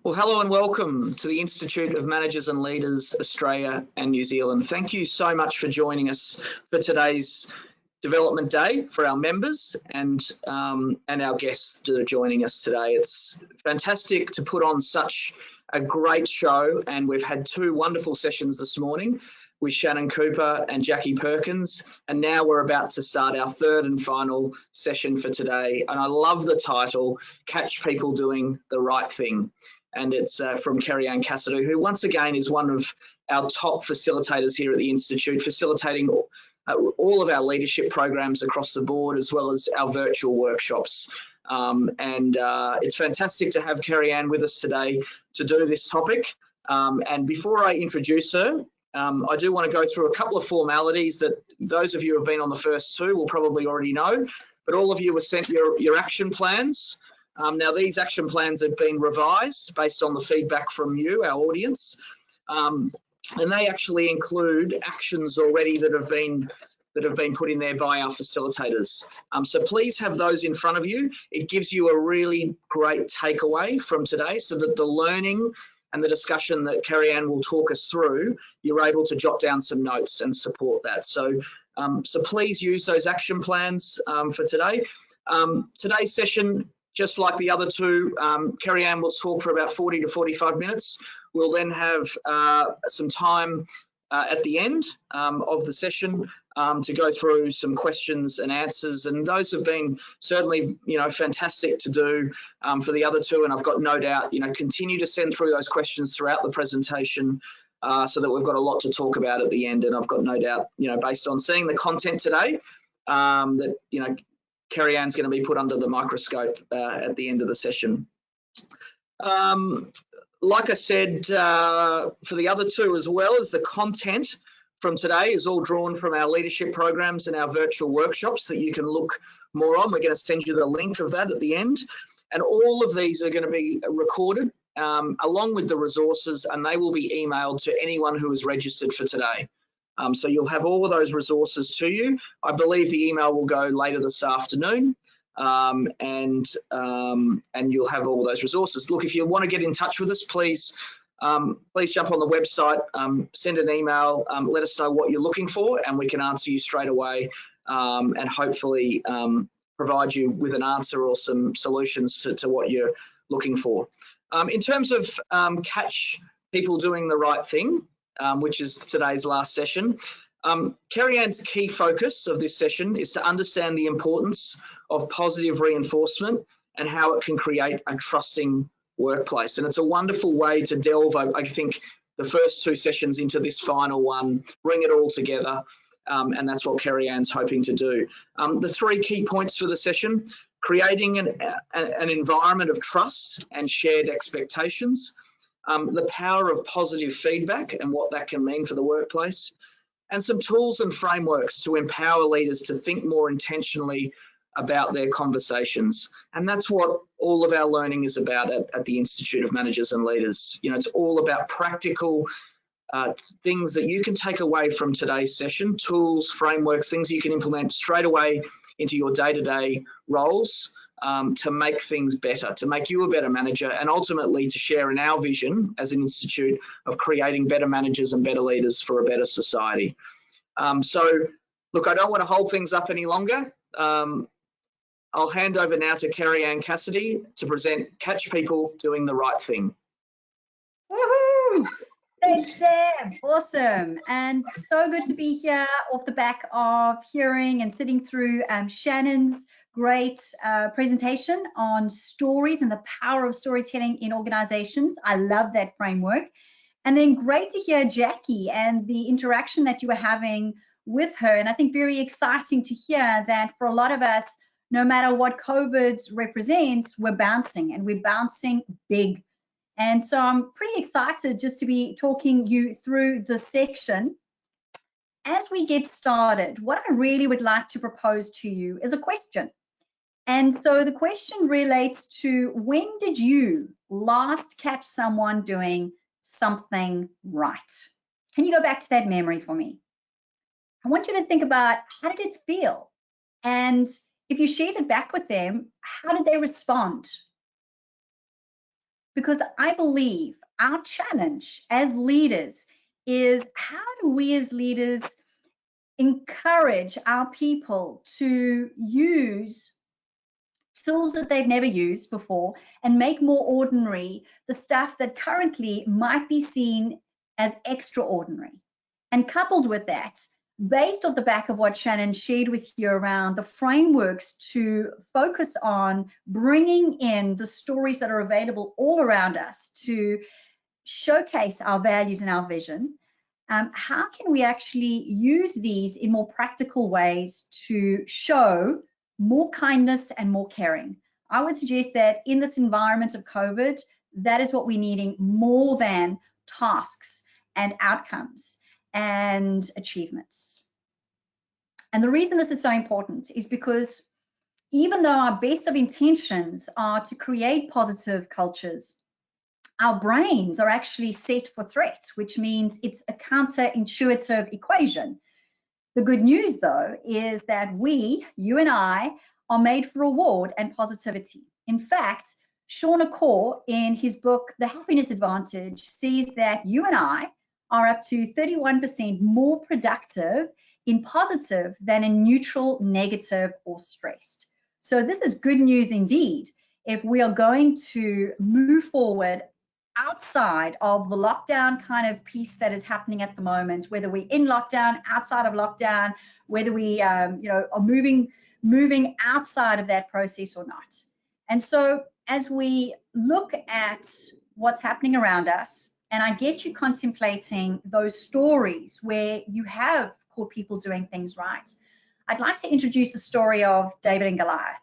Well, hello and welcome to the Institute of Managers and Leaders, Australia and New Zealand. Thank you so much for joining us for today's Development Day for our members and our guests that are joining us today. It's fantastic to put on such a great show, and we've had two wonderful sessions this morning with Shannon Cooper and Jackie Perkins, and now we're about to start our third and final session for today. And I love the title, Catch People Doing the Right Thing. And it's from Kerry Anne Cassidy, who once again is one of our top facilitators here at the Institute, facilitating all of our leadership programs across the board, as well as our virtual workshops. It's fantastic to have Kerry Anne with us today to do this topic. And before I introduce her, I do want to go through a couple of formalities that those of you who have been on the first two will probably already know, but all of you were sent your action plans. Now, these action plans have been revised based on the feedback from you, our audience, and they actually include actions already that have been put in there by our facilitators. So please have those in front of you. It gives you a really great takeaway from today, so that the learning and the discussion that Kerry Anne will talk us through, you're able to jot down some notes and support that. So please use those action plans for today. Today's session, just like the other two, Kerry Anne will talk for about 40 to 45 minutes. We'll then have some time at the end of the session to go through some questions and answers, and those have been certainly, fantastic to do for the other two. And I've got no doubt, continue to send through those questions throughout the presentation so that we've got a lot to talk about at the end. And I've got no doubt, based on seeing the content today, that Kerry Anne's going to be put under the microscope at the end of the session. Like I said, for the other two as well, as the content from today is all drawn from our leadership programs and our virtual workshops that you can look more on. We're going to send you the link of that at the end. And all of these are going to be recorded along with the resources, and they will be emailed to anyone who is registered for today. So you'll have all of those resources to you. I believe the email will go later this afternoon, and you'll have all those resources. Look, if you want to get in touch with us, please jump on the website, send an email, let us know what you're looking for, and we can answer you straight away and hopefully provide you with an answer or some solutions to what you're looking for. In terms of catch people doing the right thing, which is today's last session. Kerry Anne's key focus of this session is to understand the importance of positive reinforcement and how it can create a trusting workplace. And it's a wonderful way to delve, I think, the first two sessions into this final one, bring it all together, and that's what Kerry Anne's hoping to do. The three key points for the session: creating an environment of trust and shared expectations, the power of positive feedback and what that can mean for the workplace, and some tools and frameworks to empower leaders to think more intentionally about their conversations. And that's what all of our learning is about at the Institute of Managers and Leaders. It's all about practical things that you can take away from today's session, tools, frameworks, things you can implement straight away into your day-to-day roles, to make things better, to make you a better manager, and ultimately to share in our vision as an institute of creating better managers and better leaders for a better society. So, look, I don't want to hold things up any longer. I'll hand over now to Kerry Anne Cassidy to present Catch People Doing the Right Thing. Woohoo! Thanks, Sam. Awesome. And so good to be here off the back of hearing and sitting through Shannon's great presentation on stories and the power of storytelling in organizations. I love that framework. And then great to hear Jackie and the interaction that you were having with her. And I think very exciting to hear that for a lot of us, no matter what COVID represents, we're bouncing, and we're bouncing big. And so I'm pretty excited just to be talking you through this section. As we get started, what I really would like to propose to you is a question. And so the question relates to, when did you last catch someone doing something right? Can you go back to that memory for me? I want you to think about, how did it feel? And if you shared it back with them, how did they respond? because I believe our challenge as leaders is, how do we as leaders encourage our people to use tools that they've never used before and make more ordinary the stuff that currently might be seen as extraordinary. And coupled with that, based off the back of what Shannon shared with you around the frameworks to focus on bringing in the stories that are available all around us to showcase our values and our vision, how can we actually use these in more practical ways to show more kindness and more caring? I would suggest that in this environment of COVID, that is what we're needing more than tasks and outcomes and achievements. And the reason this is so important is because even though our best of intentions are to create positive cultures, our brains are actually set for threat, which means it's a counterintuitive equation. The good news, though, is that we, you and I, are made for reward and positivity. In fact, Sean Acor, in his book, The Happiness Advantage, says that you and I are up to 31% more productive in positive than in neutral, negative, or stressed. So this is good news indeed if we are going to move forward outside of the lockdown kind of piece that is happening at the moment, whether we're in lockdown, outside of lockdown, whether we are moving outside of that process or not. And so as we look at what's happening around us, and I get you contemplating those stories where you have caught people doing things right, I'd like to introduce the story of David and Goliath.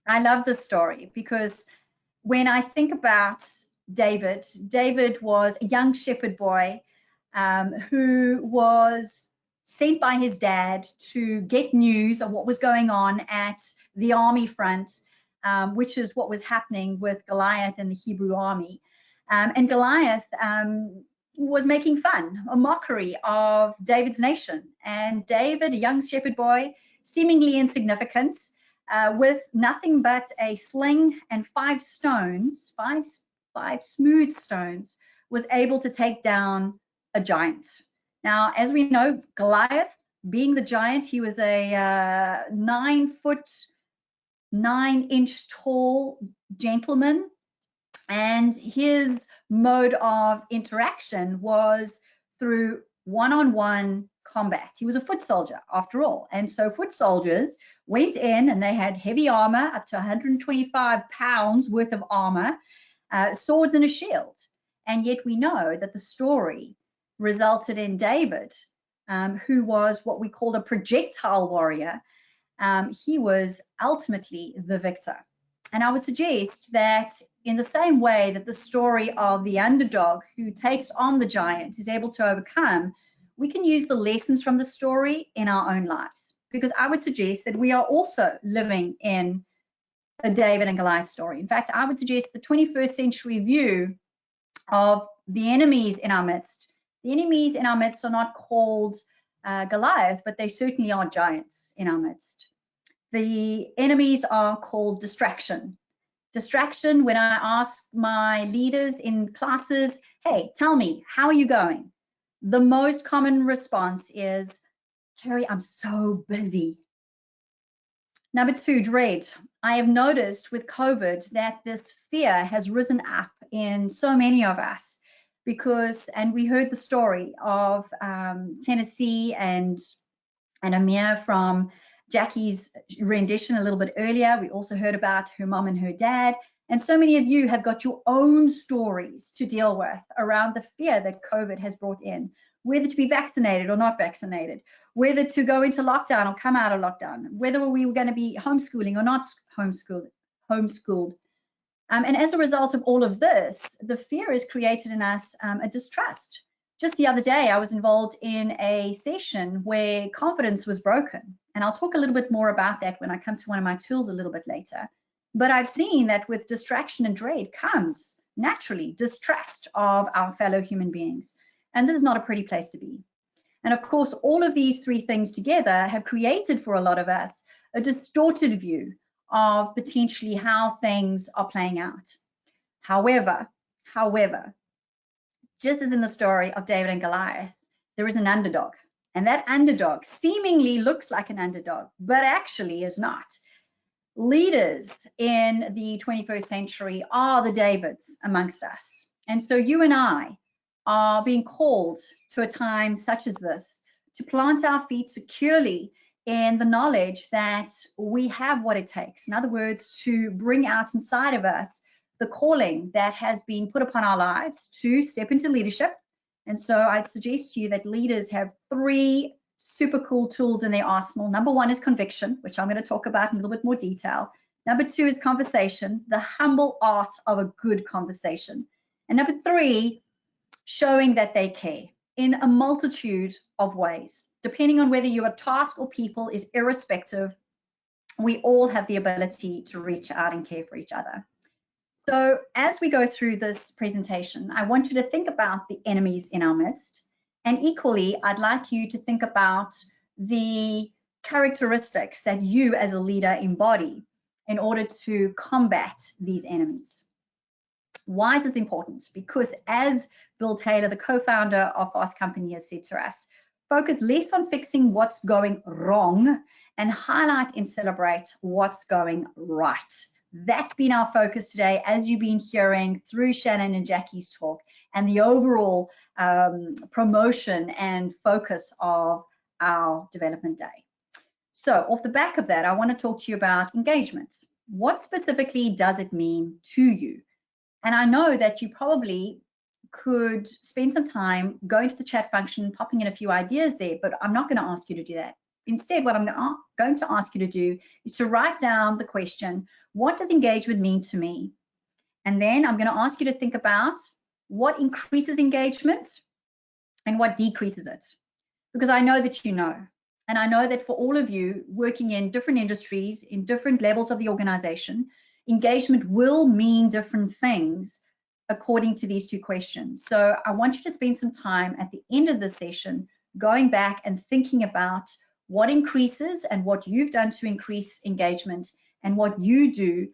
I love this story because when I think about David was a young shepherd boy who was sent by his dad to get news of what was going on at the army front, which is what was happening with Goliath and the Hebrew army. And Goliath was making fun, a mockery of David's nation. And David, a young shepherd boy, seemingly insignificant, with nothing but a sling and five smooth stones, was able to take down a giant. Now, as we know, Goliath, being the giant, he was a 9 foot 9 inch tall gentleman, and his mode of interaction was through one-on-one combat. He was a foot soldier after all, and so foot soldiers went in and they had heavy armor, up to 125 pounds worth of armor, swords and a shield. And yet we know that the story resulted in David, who was what we call a projectile warrior. He was ultimately the victor. And I would suggest that in the same way that the story of the underdog who takes on the giant is able to overcome, we can use the lessons from the story in our own lives. Because I would suggest that we are also living in a David and Goliath story. In fact, I would suggest the 21st century view of the enemies in our midst. The enemies in our midst are not called Goliath, but they certainly are giants in our midst. The enemies are called distraction. Distraction, when I ask my leaders in classes, hey, tell me, how are you going? The most common response is, Kerry, I'm so busy. Number 2, dread. I have noticed with COVID that this fear has risen up in so many of us because, and we heard the story of Tennessee and Amir from Jackie's rendition a little bit earlier. We also heard about her mom and her dad. And so many of you have got your own stories to deal with around the fear that COVID has brought in, whether to be vaccinated or not vaccinated, whether to go into lockdown or come out of lockdown, whether we were going to be homeschooling or not homeschooled. And as a result of all of this, the fear has created in us a distrust. Just the other day, I was involved in a session where confidence was broken. And I'll talk a little bit more about that when I come to one of my tools a little bit later. But I've seen that with distraction and dread comes naturally distrust of our fellow human beings. And this is not a pretty place to be. And of course, all of these 3 things together have created for a lot of us a distorted view of potentially how things are playing out. However, just as in the story of David and Goliath, there is an underdog. And that underdog seemingly looks like an underdog, but actually is not. Leaders in the 21st century are the Davids amongst us. And so you and I are being called to a time such as this to plant our feet securely in the knowledge that we have what it takes. In other words, to bring out inside of us the calling that has been put upon our lives to step into leadership. And so I'd suggest to you that leaders have 3 super cool tools in their arsenal. Number 1 is conviction, which I'm going to talk about in a little bit more detail. Number 2 is conversation, the humble art of a good conversation. And number 3, showing that they care in a multitude of ways. Depending on whether you are task or people is irrespective. We all have the ability to reach out and care for each other. So as we go through this presentation, I want you to think about the enemies in our midst. And equally, I'd like you to think about the characteristics that you as a leader embody in order to combat these enemies. Why is this important? Because as Bill Taylor, the co-founder of Fast Company, has said to us, focus less on fixing what's going wrong and highlight and celebrate what's going right. That's been our focus today, as you've been hearing through Shannon and Jackie's talk, and the overall promotion and focus of our development day. So off the back of that, I want to talk to you about engagement. What specifically does it mean to you? And I know that you probably could spend some time going to the chat function, popping in a few ideas there, but I'm not going to ask you to do that. Instead, what I'm going to ask you to do is to write down the question, what does engagement mean to me? And then I'm going to ask you to think about what increases engagement and what decreases it. Because I know that you know. And I know that for all of you working in different industries, in different levels of the organization, engagement will mean different things according to these 2 questions. So I want you to spend some time at the end of the session going back and thinking about what increases and what you've done to increase engagement and what you do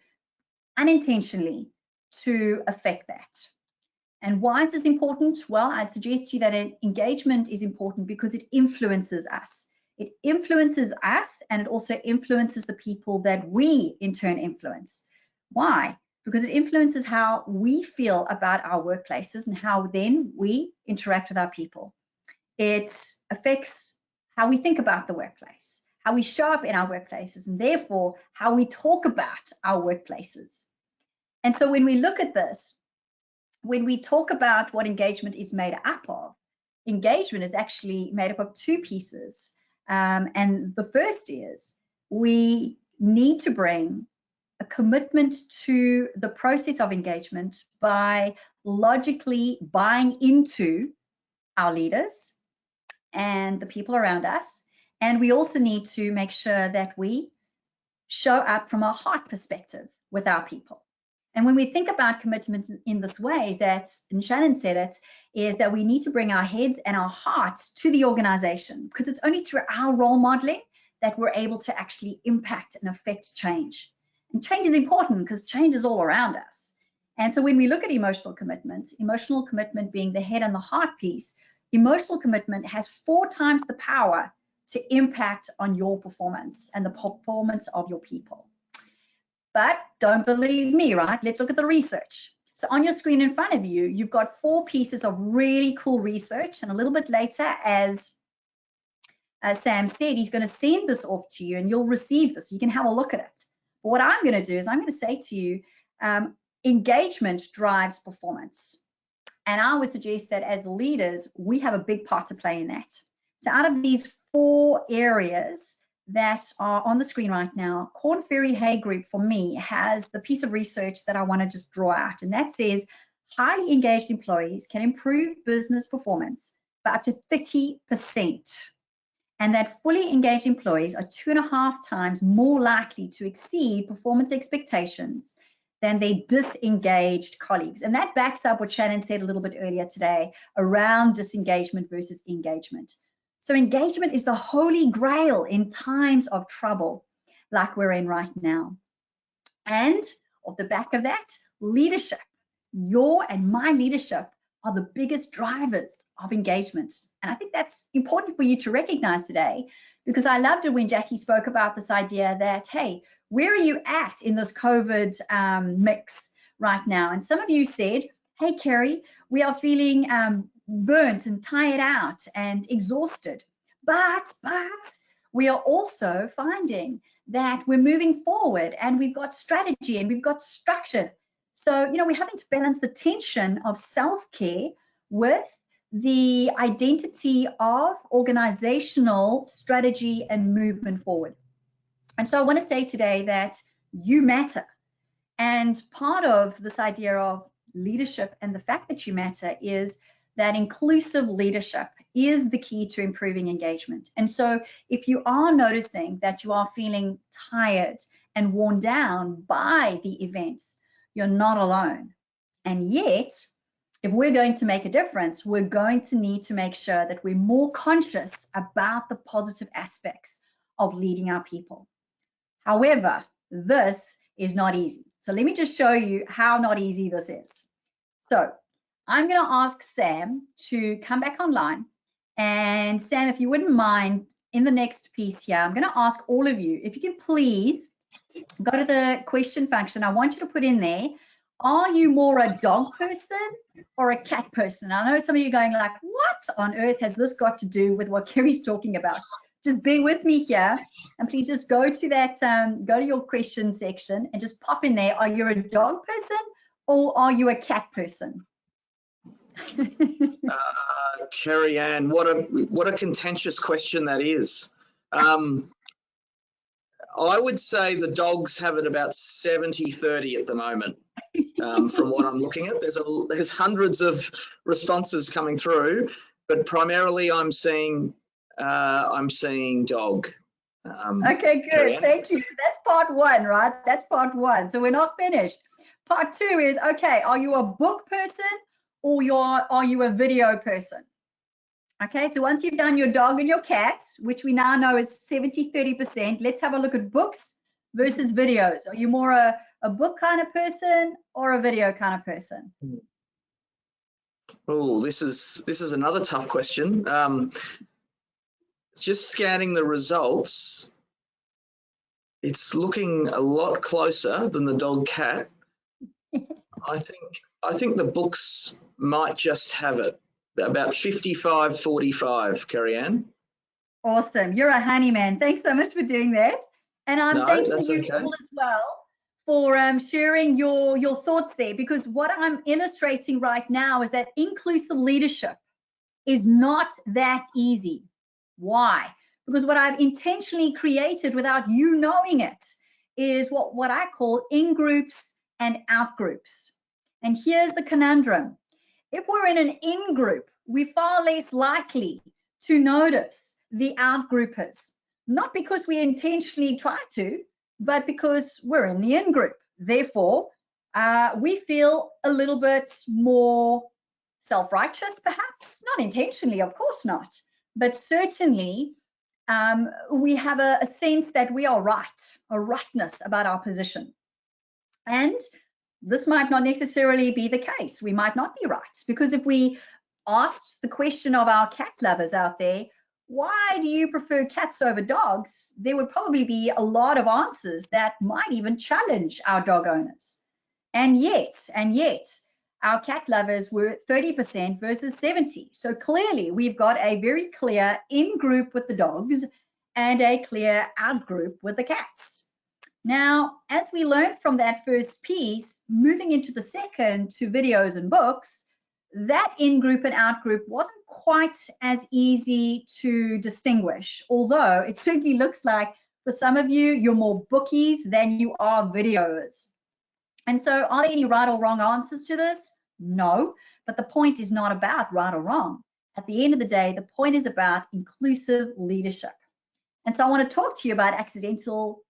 unintentionally to affect that. And why is this important? Well, I'd suggest to you that engagement is important because it influences us. It influences us, and it also influences the people that we in turn influence. Why? Because it influences how we feel about our workplaces and how then we interact with our people. It affects how we think about the workplace, how we show up in our workplaces, and therefore how we talk about our workplaces. And so when we look at this, when we talk about what engagement is made up of, engagement is actually made up of 2 pieces. And the first is we need to bring a commitment to the process of engagement by logically buying into our leaders and the people around us. And we also need to make sure that we show up from a heart perspective with our people. And when we think about commitment in this way, that, and Shannon said it, is that we need to bring our heads and our hearts to the organization, because it's only through our role modeling that we're able to actually impact and affect change. And change is important because change is all around us. And so when we look at emotional commitment being the head and the heart piece, emotional commitment has 4 times the power to impact on your performance and the performance of your people. But don't believe me, right? Let's look at the research. So on your screen in front of you, you've got 4 pieces of really cool research. And a little bit later, as Sam said, he's going to send this off to you and you'll receive this. You can have a look at it. But what I'm going to do is I'm going to say to you, engagement drives performance. And I would suggest that as leaders, we have a big part to play in that. So out of these 4 areas that are on the screen right now, Korn Ferry Hay Group for me has the piece of research that I want to just draw out. And that says highly engaged employees can improve business performance by up to 30%. And that fully engaged employees are 2.5 times more likely to exceed performance expectations than their disengaged colleagues. And that backs up what Shannon said a little bit earlier today around disengagement versus engagement. So engagement is the holy grail in times of trouble like we're in right now. And off the back of that, leadership your and my leadership are the biggest drivers of engagement. And I think that's important for you to recognize today, because I loved it when Jackie spoke about this idea that, hey, where are you at in this COVID mix right now? And some of you said, hey, Kerry, we are feeling burnt and tired out and exhausted. But we are also finding that we're moving forward and we've got strategy and we've got structure. So, you know, we're having to balance the tension of self-care with the identity of organizational strategy and movement forward. And so I want to say today that you matter. And part of this idea of leadership and the fact that you matter is that inclusive leadership is the key to improving engagement. And so if you are noticing that you are feeling tired and worn down by the events, you're not alone. And yet, if we're going to make a difference, we're going to need to make sure that we're more conscious about the positive aspects of leading our people. However, this is not easy. So let me just show you how not easy this is. So I'm going to ask Sam to come back online. And Sam, if you wouldn't mind, in the next piece here, I'm going to ask all of you, if you can please go to the question function. I want you to put in there, are you more a dog person or a cat person? I know some of you are going like, what on earth has this got to do with what Kerry's talking about? Just bear with me here, and please just go to that, go to your question section and just pop in there, are you a dog person or are you a cat person? Kerry Anne, what a contentious question that is. I would say the dogs have it about 70-30 at the moment. From what I'm looking at, there's hundreds of responses coming through, but primarily I'm seeing dog. Okay, good. Thank you. So that's part one, right? That's part one. So we're not finished. Part two is, okay, are you a book person or are you a video person? Okay, so once you've done your dog and your cat, which we now know is 70-30%, let's have a look at books versus videos. Are you more a book kind of person or a video kind of person? Oh, this is another tough question. Just scanning the results, it's looking a lot closer than the dog cat. I think the books might just have it. About 55-45, Kerry Anne. Awesome. You're a honey man. Thanks so much for doing that. And I'm thanking you okay. all as well for sharing your thoughts there, because what I'm illustrating right now is that inclusive leadership is not that easy. Why? Because what I've intentionally created without you knowing it is what I call in-groups and out-groups. And here's the conundrum. If we're in an in-group, we're far less likely to notice the out-groupers, not because we intentionally try to, but because we're in the in-group. Therefore, we feel a little bit more self-righteous, perhaps, not intentionally, of course not, but certainly we have a sense that we are right, a rightness about our position. And this might not necessarily be the case. We might not be right, because if we asked the question of our cat lovers out there, why do you prefer cats over dogs? There would probably be a lot of answers that might even challenge our dog owners. And yet, our cat lovers were 30% versus 70%. So clearly we've got a very clear in-group with the dogs and a clear out-group with the cats. Now, as we learned from that first piece, moving into the second to videos and books, that in-group and out-group wasn't quite as easy to distinguish, although it certainly looks like for some of you, you're more bookies than you are videos. And so are there any right or wrong answers to this? No, but the point is not about right or wrong. At the end of the day, the point is about inclusive leadership. And so I want to talk to you about accidental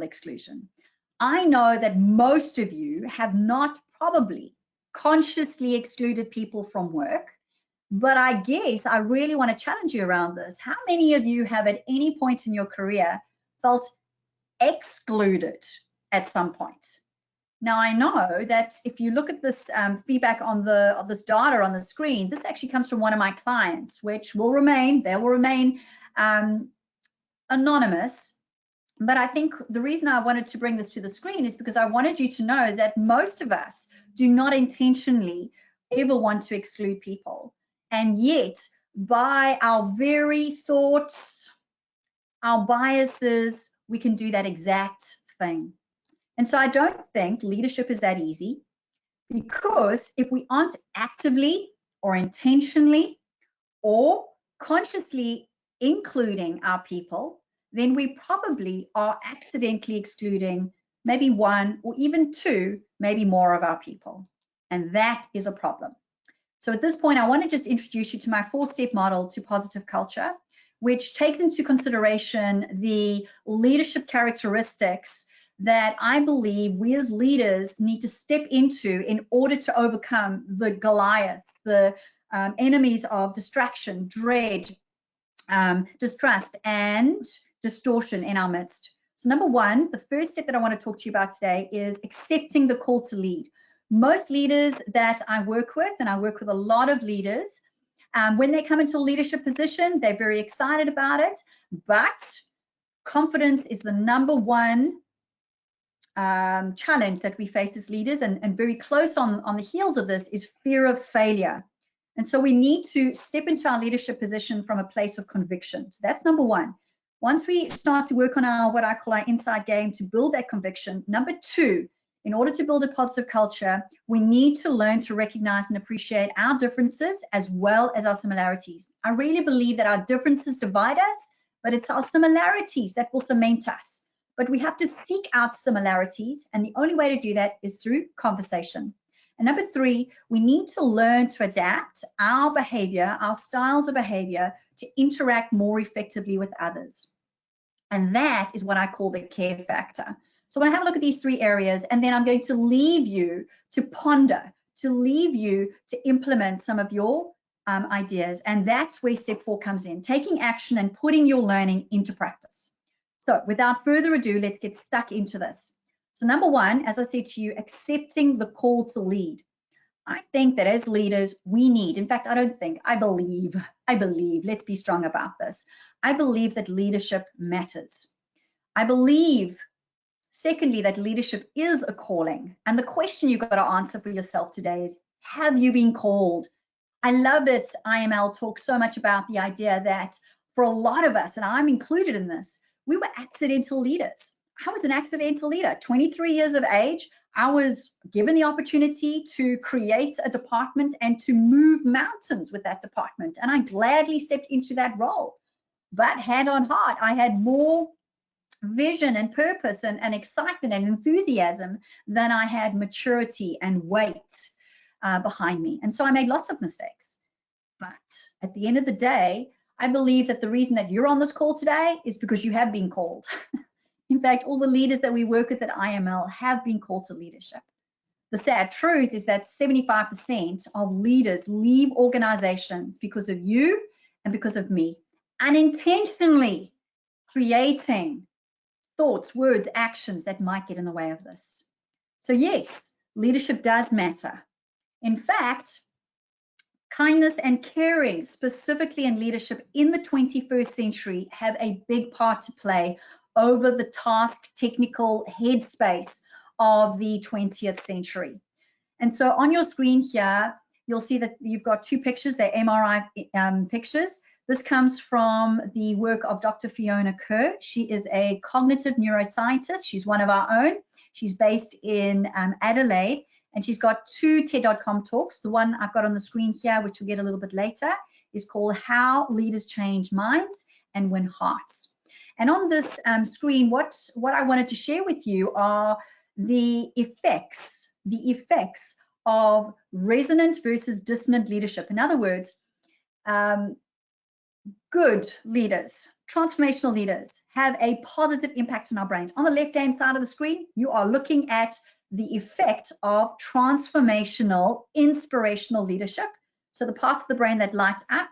exclusion. I know that most of you have not probably consciously excluded people from work, but I guess I really want to challenge you around this. How many of you have at any point in your career felt excluded at some point? Now, I know that if you look at this feedback on this data on the screen, this actually comes from one of my clients, which will remain, anonymous. But I think the reason I wanted to bring this to the screen is because I wanted you to know is that most of us do not intentionally ever want to exclude people. And yet, by our very thoughts, our biases, we can do that exact thing. And so I don't think leadership is that easy, because if we aren't actively or intentionally or consciously including our people, then we probably are accidentally excluding maybe one or even two, maybe more of our people. And that is a problem. So at this point, I want to just introduce you to my 4-step model to positive culture, which takes into consideration the leadership characteristics that I believe we as leaders need to step into in order to overcome the Goliath, the enemies of distraction, dread, distrust, and distortion in our midst. So number one, the first step that I want to talk to you about today is accepting the call to lead. Most leaders that I work with, and I work with a lot of leaders, when they come into a leadership position, they're very excited about it, but confidence is the number one challenge that we face as leaders, and very close on the heels of this is fear of failure. And so we need to step into our leadership position from a place of conviction. So that's number one. Once we start to work on our, what I call our inside game to build that conviction, number two, in order to build a positive culture, we need to learn to recognize and appreciate our differences as well as our similarities. I really believe that our differences divide us, but it's our similarities that will cement us. But we have to seek out similarities, and the only way to do that is through conversation. And number three, we need to learn to adapt our behavior, our styles of behavior, to interact more effectively with others. And that is what I call the care factor. So I'm going to have a look at these 3 areas, and then I'm going to leave you to ponder, to leave you to implement some of your ideas. And that's where step 4 comes in, taking action and putting your learning into practice. So without further ado, let's get stuck into this. So number one, as I said to you, accepting the call to lead. I think that as leaders, we need, in fact, I don't think, I believe, let's be strong about this. I believe that leadership matters. I believe, secondly, that leadership is a calling. And the question you've got to answer for yourself today is, have you been called? I love that IML talks so much about the idea that for a lot of us, and I'm included in this, we were accidental leaders. I was an accidental leader, 23 years of age. I was given the opportunity to create a department and to move mountains with that department. And I gladly stepped into that role. But hand on heart, I had more vision and purpose and excitement and enthusiasm than I had maturity and weight behind me. And so I made lots of mistakes. But at the end of the day, I believe that the reason that you're on this call today is because you have been called. In fact, all the leaders that we work with at IML have been called to leadership. The sad truth is that 75% of leaders leave organizations because of you and because of me, unintentionally creating thoughts, words, actions that might get in the way of this. So yes, leadership does matter. In fact, kindness and caring, specifically in leadership in the 21st century, have a big part to play over the task, technical headspace of the 20th century. And so on your screen here, you'll see that you've got 2 pictures, they're MRI pictures. This comes from the work of Dr. Fiona Kerr. She is a cognitive neuroscientist. She's one of our own. She's based in Adelaide, and she's got 2 TED.com talks. The one I've got on the screen here, which we'll get a little bit later, is called How Leaders Change Minds and Win Hearts. And on this screen, what I wanted to share with you are the effects of resonant versus dissonant leadership. In other words, good leaders, transformational leaders, have a positive impact on our brains. On the left-hand side of the screen, you are looking at the effect of transformational, inspirational leadership. So the parts of the brain that lights up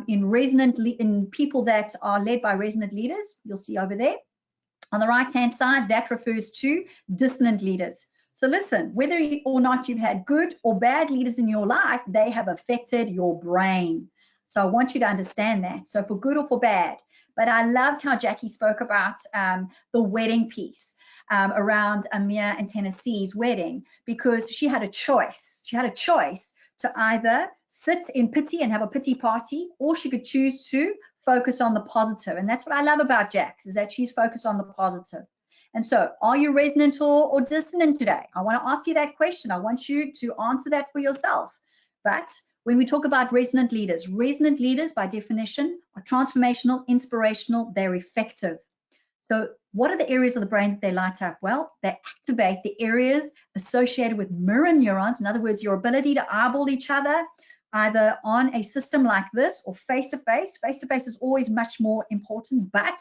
in people that are led by resonant leaders, you'll see over there. On the right-hand side, that refers to dissonant leaders. So listen, whether or not you've had good or bad leaders in your life, they have affected your brain. So I want you to understand that. So for good or for bad. But I loved how Jackie spoke about the wedding piece around Amir and Tennessee's wedding, because she had a choice. She had a choice to either sit in pity and have a pity party, or she could choose to focus on the positive. And that's what I love about Jax, is that she's focused on the positive. And so, are you resonant or dissonant today? I want to ask you that question. I want you to answer that for yourself. But when we talk about resonant leaders by definition are transformational, inspirational, they're effective. So what are the areas of the brain that they light up? Well, they activate the areas associated with mirror neurons. In other words, your ability to eyeball each other, either on a system like this or face-to-face. Face-to-face is always much more important, but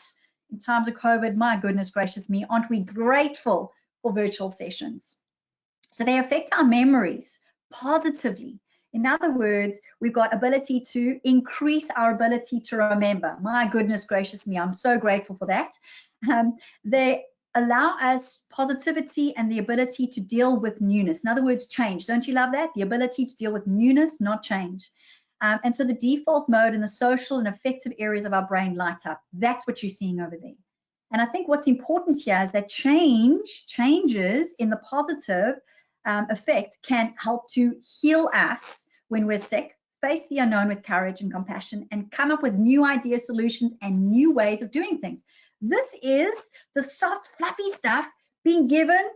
in times of COVID, my goodness gracious me, aren't we grateful for virtual sessions? So they affect our memories positively. In other words, we've got ability to increase our ability to remember. My goodness gracious me, I'm so grateful for that. They allow us positivity and the ability to deal with newness. In other words, change. Don't you love that? The ability to deal with newness, not change. And so the default mode in the social and affective areas of our brain light up. That's what you're seeing over there. And I think what's important here is that changes in the positive effect can help to heal us when we're sick, face the unknown with courage and compassion, and come up with new ideas, solutions, and new ways of doing things. This is the soft, fluffy stuff being given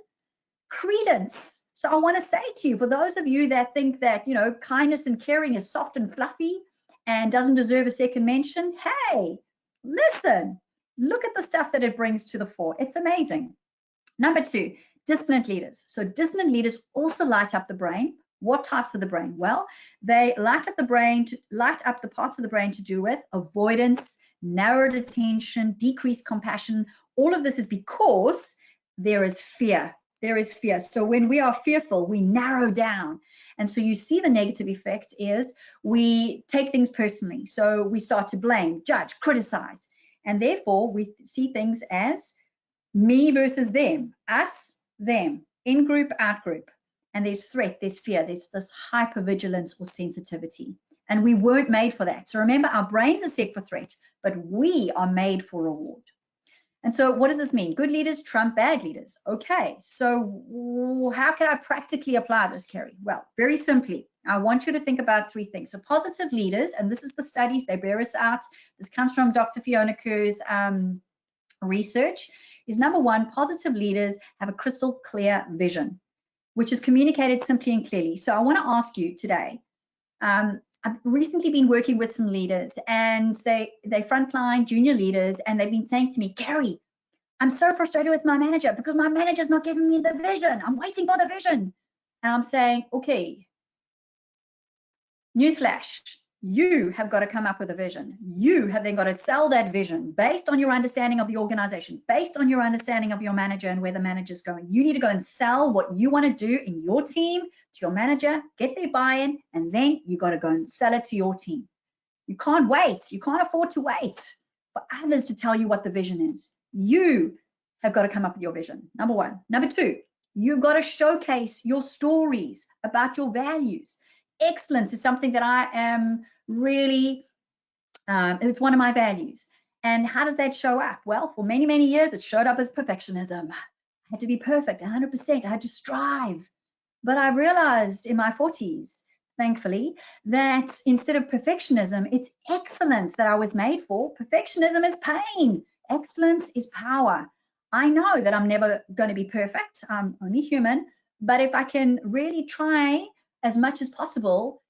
credence. So I want to say to you, for those of you that think that, you know, kindness and caring is soft and fluffy and doesn't deserve a second mention, hey, listen, look at the stuff that it brings to the fore. It's amazing. Number 2, dissonant leaders. So dissonant leaders also light up the brain. What types of the brain? Well, they light up the parts of the brain to do with avoidance, narrowed attention, decreased compassion. All of this is because there is fear. There is fear. So when we are fearful, we narrow down. And so you see the negative effect is we take things personally. So we start to blame, judge, criticize. And therefore, we see things as me versus them, us, them, in group, out group. And there's threat, there's fear, there's this hypervigilance or sensitivity. And we weren't made for that. So remember, our brains are set for threat, but we are made for reward. And so what does this mean? Good leaders trump bad leaders. Okay, so how can I practically apply this, Kerry? Well, very simply, I want you to think about 3 things. So positive leaders, and this is the studies, they bear us out. This comes from Dr. Fiona Kerr's research, is number 1, positive leaders have a crystal clear vision, which is communicated simply and clearly. So I want to ask you today, I've recently been working with some leaders, and they frontline junior leaders, and they've been saying to me, Kerry, I'm so frustrated with my manager because my manager's not giving me the vision. I'm waiting for the vision. And I'm saying, okay, newsflash, you have got to come up with a vision. You have then got to sell that vision based on your understanding of the organization, based on your understanding of your manager and where the manager's going. You need to go and sell what you want to do in your team to your manager, get their buy-in, and then you got to go and sell it to your team. You can't wait. You can't afford to wait for others to tell you what the vision is. You have got to come up with your vision, number 1. Number 2, you've got to showcase your stories about your values. Excellence is something that I am really, it's one of my values. And how does that show up? Well, for many, many years, it showed up as perfectionism. I had to be perfect, 100%. I had to strive. But I realized in my 40s, thankfully, that instead of perfectionism, it's excellence that I was made for. Perfectionism is pain. Excellence is power. I know that I'm never going to be perfect. I'm only human. But if I can really try as much as possible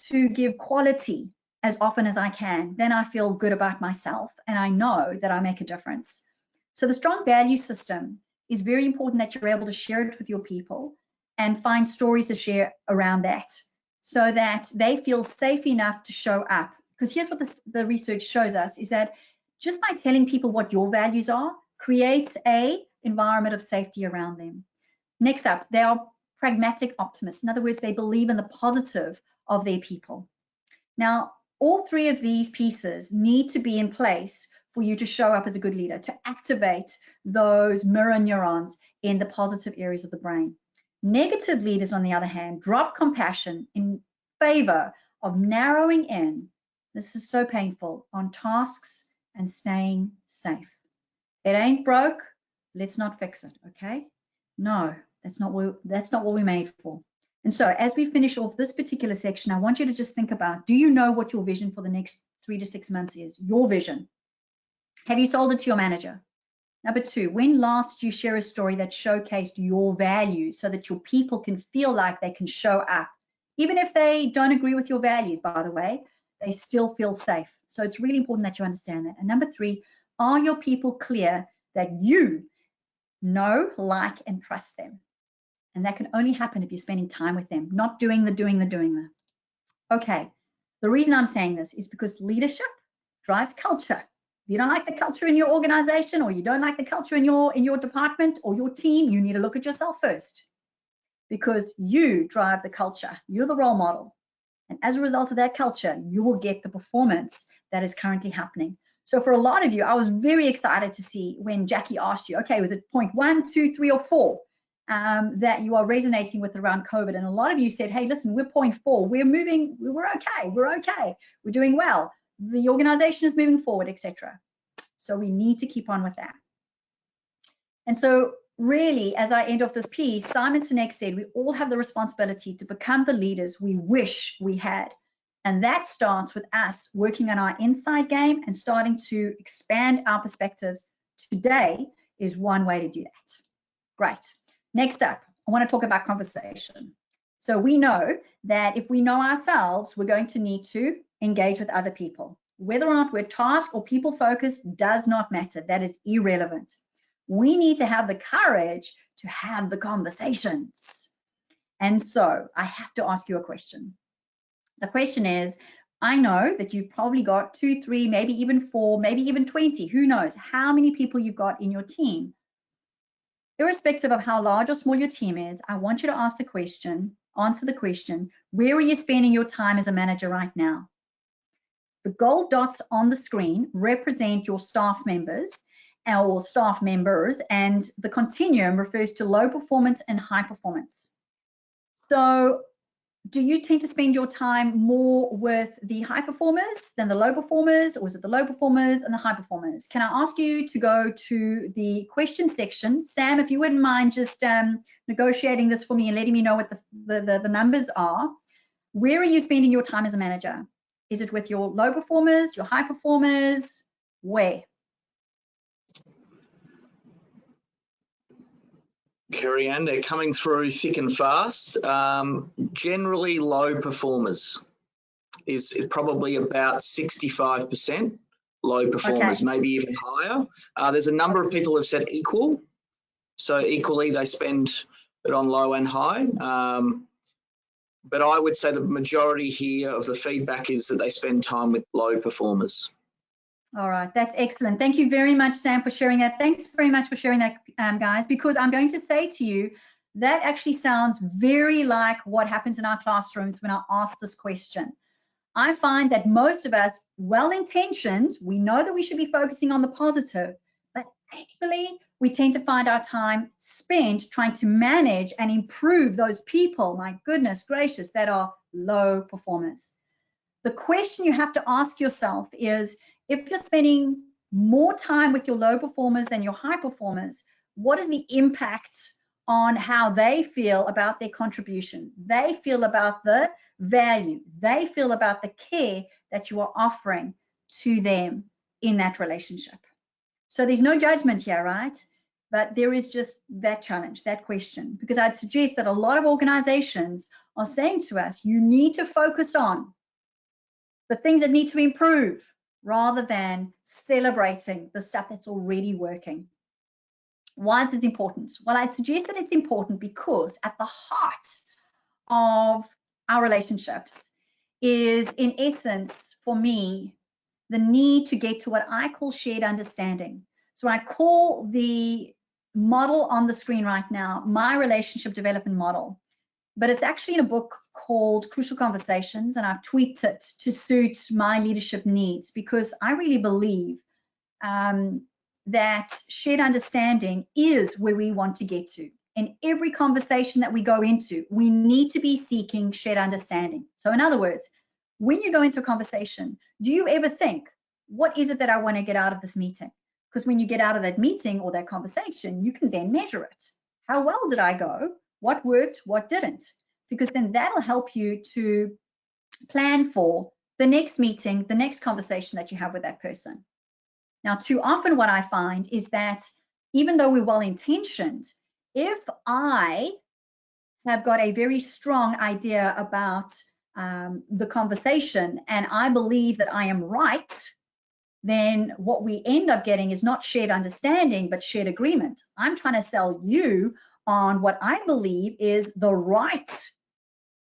to give quality as often as I can, then I feel good about myself and I know that I make a difference. So the strong value system is very important, that you're able to share it with your people and find stories to share around that so that they feel safe enough to show up. Because here's what the research shows us is that just by telling people what your values are creates an environment of safety around them. Next up, they are pragmatic optimists. In other words, they believe in the positive of their people. Now, all 3 of these pieces need to be in place for you to show up as a good leader, to activate those mirror neurons in the positive areas of the brain. Negative leaders, on the other hand, drop compassion in favor of narrowing in, this is so painful, on tasks and staying safe. It ain't broke, let's not fix it, okay? No, that's not what we're made for. And so as we finish off this particular section, I want you to just think about, do you know what your vision for the next 3 to 6 months is? Your vision. Have you sold it to your manager? Number 2, when last did you share a story that showcased your values so that your people can feel like they can show up? Even if they don't agree with your values, by the way, they still feel safe. So it's really important that you understand that. And number 3, are your people clear that you know, like, and trust them? And that can only happen if you're spending time with them, not doing the. Okay, the reason I'm saying this is because leadership drives culture. If you don't like the culture in your organization, or you don't like the culture in your department or your team, you need to look at yourself first, because you drive the culture. You're the role model. And as a result of that culture, you will get the performance that is currently happening. So for a lot of you, I was very excited to see when Jackie asked you, okay, was it point 1, 2, 3, or 4 that you are resonating with around COVID? And a lot of you said, hey, listen, we're point 4. We're moving. We're okay. We're doing well. The organization is moving forward, etc. So we need to keep on with that. And so really, as I end off this piece, Simon Sinek said, we all have the responsibility to become the leaders we wish we had. And that starts with us working on our inside game and starting to expand our perspectives. Today is one way to do that. Great. Next up, I want to talk about conversation. So we know that if we know ourselves, we're going to need to engage with other people. Whether or not we're task or people focused does not matter. That is irrelevant. We need to have the courage to have the conversations. And so I have to ask you a question. The question is, I know that you've probably got 2, 3, maybe even 4, maybe even 20, who knows how many people you've got in your team. Irrespective of how large or small your team is, I want you to answer the question, where are you spending your time as a manager right now? The gold dots on the screen represent your staff members, or staff members, and the continuum refers to low performance and high performance. So do you tend to spend your time more with the high performers than the low performers, or is it the low performers and the high performers? Can I ask you to go to the question section? Sam, if you wouldn't mind just negotiating this for me and letting me know what the numbers are. Where are you spending your time as a manager? Is it with your low performers, your high performers? Where? Kerry Anne, they're coming through thick and fast. Generally low performers is probably about 65%. Low performers, okay. Maybe even higher. There's a number of people who have said equal. So equally they spend it on low and high. But I would say the majority here of the feedback is that they spend time with low performers. All right, that's excellent. Thank you very much, Sam, for sharing that. Thanks very much for sharing that, guys, because I'm going to say to you, that actually sounds very like what happens in our classrooms when I ask this question. I find that most of us, well-intentioned, we know that we should be focusing on the positive, but actually we tend to find our time spent trying to manage and improve those people, my goodness gracious, that are low performers. The question you have to ask yourself is, if you're spending more time with your low performers than your high performers, what is the impact on how they feel about their contribution? They feel about the value. They feel about the care that you are offering to them in that relationship. So there's no judgment here, right? But there is just that challenge, that question, because I'd suggest that a lot of organizations are saying to us, you need to focus on the things that need to improve, rather than celebrating the stuff that's already working. Why is it important? Well, I'd suggest that it's important because at the heart of our relationships is, in essence, for me, the need to get to what I call shared understanding. So I call the model on the screen right now my relationship development model. But it's actually in a book called Crucial Conversations, and I've tweaked it to suit my leadership needs, because I really believe that shared understanding is where we want to get to. in every conversation that we go into, we need to be seeking shared understanding. So in other words, when you go into a conversation, do you ever think, what is it that I want to get out of this meeting? Because when you get out of that meeting or that conversation, you can then measure it. How well did I go? What worked? What didn't? Because then that'll help you to plan for the next meeting, the next conversation that you have with that person. Now, too often what I find is that even though we're well-intentioned, if I have got a very strong idea about the conversation and I believe that I am right, then what we end up getting is not shared understanding, but shared agreement. I'm trying to sell you on what I believe is the right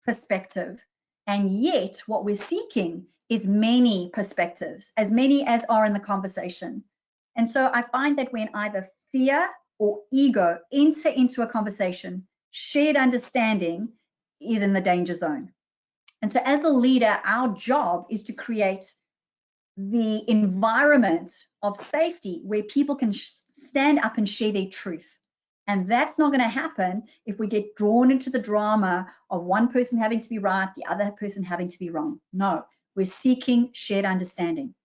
perspective. And yet what we're seeking is many perspectives, as many as are in the conversation. And so I find that when either fear or ego enter into a conversation, shared understanding is in the danger zone. And so as a leader, our job is to create the environment of safety where people can stand up and share their truth. And that's not going to happen if we get drawn into the drama of one person having to be right, the other person having to be wrong. No, we're seeking shared understanding.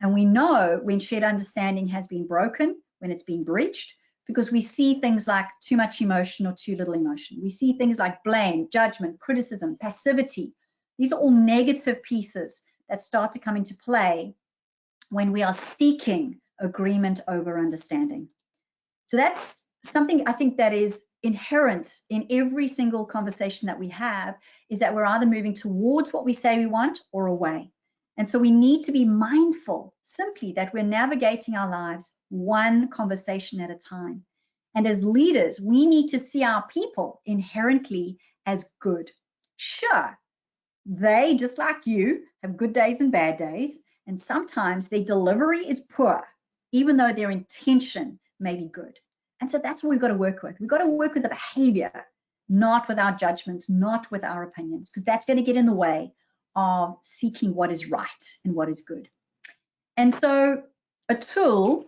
And we know when shared understanding has been broken, when it's been breached, because we see things like too much emotion or too little emotion. We see things like blame, judgment, criticism, passivity. These are all negative pieces that start to come into play when we are seeking agreement over understanding. So that's something I think that is inherent in every single conversation that we have, is that we're either moving towards what we say we want or away. And so we need to be mindful simply that we're navigating our lives one conversation at a time. And as leaders, we need to see our people inherently as good. Sure, they, just like you, have good days and bad days, and sometimes their delivery is poor, even though their intention may be good. And so that's what we've got to work with. We've got to work with the behavior, not with our judgments, not with our opinions, because that's going to get in the way of seeking what is right and what is good. And so a tool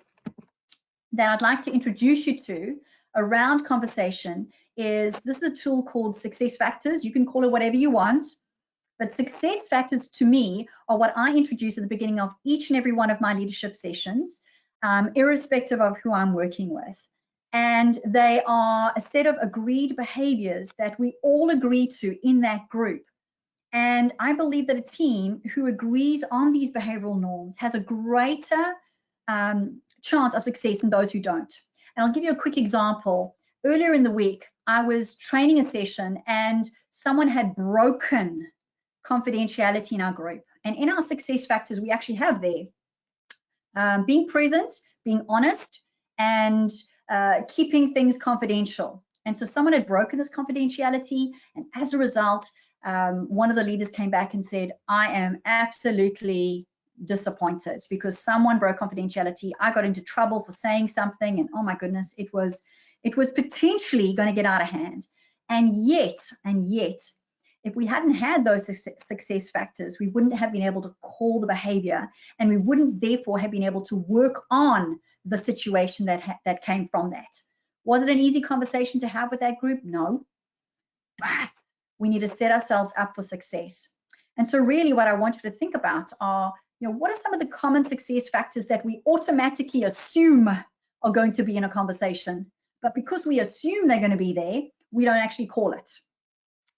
that I'd like to introduce you to around conversation is, this is a tool called Success Factors. You can call it whatever you want, but success factors to me are what I introduce at the beginning of each and every one of my leadership sessions, irrespective of who I'm working with. And they are a set of agreed behaviors that we all agree to in that group. And I believe that a team who agrees on these behavioral norms has a greater chance of success than those who don't. And I'll give you a quick example. Earlier in the week, I was training a session and someone had broken confidentiality in our group. And in our success factors, we actually have there being present, being honest, and keeping things confidential. And so someone had broken this confidentiality, and as a result, one of the leaders came back and said, I am absolutely disappointed because someone broke confidentiality. I got into trouble for saying something, and oh my goodness, it was potentially going to get out of hand. And yet, if we hadn't had those success factors, we wouldn't have been able to call the behavior, and we wouldn't therefore have been able to work on the situation that came from that. Was it an easy conversation to have with that group? No, but we need to set ourselves up for success. And so really what I want you to think about are, what are some of the common success factors that we automatically assume are going to be in a conversation, but because we assume they're going to be there, we don't actually call it.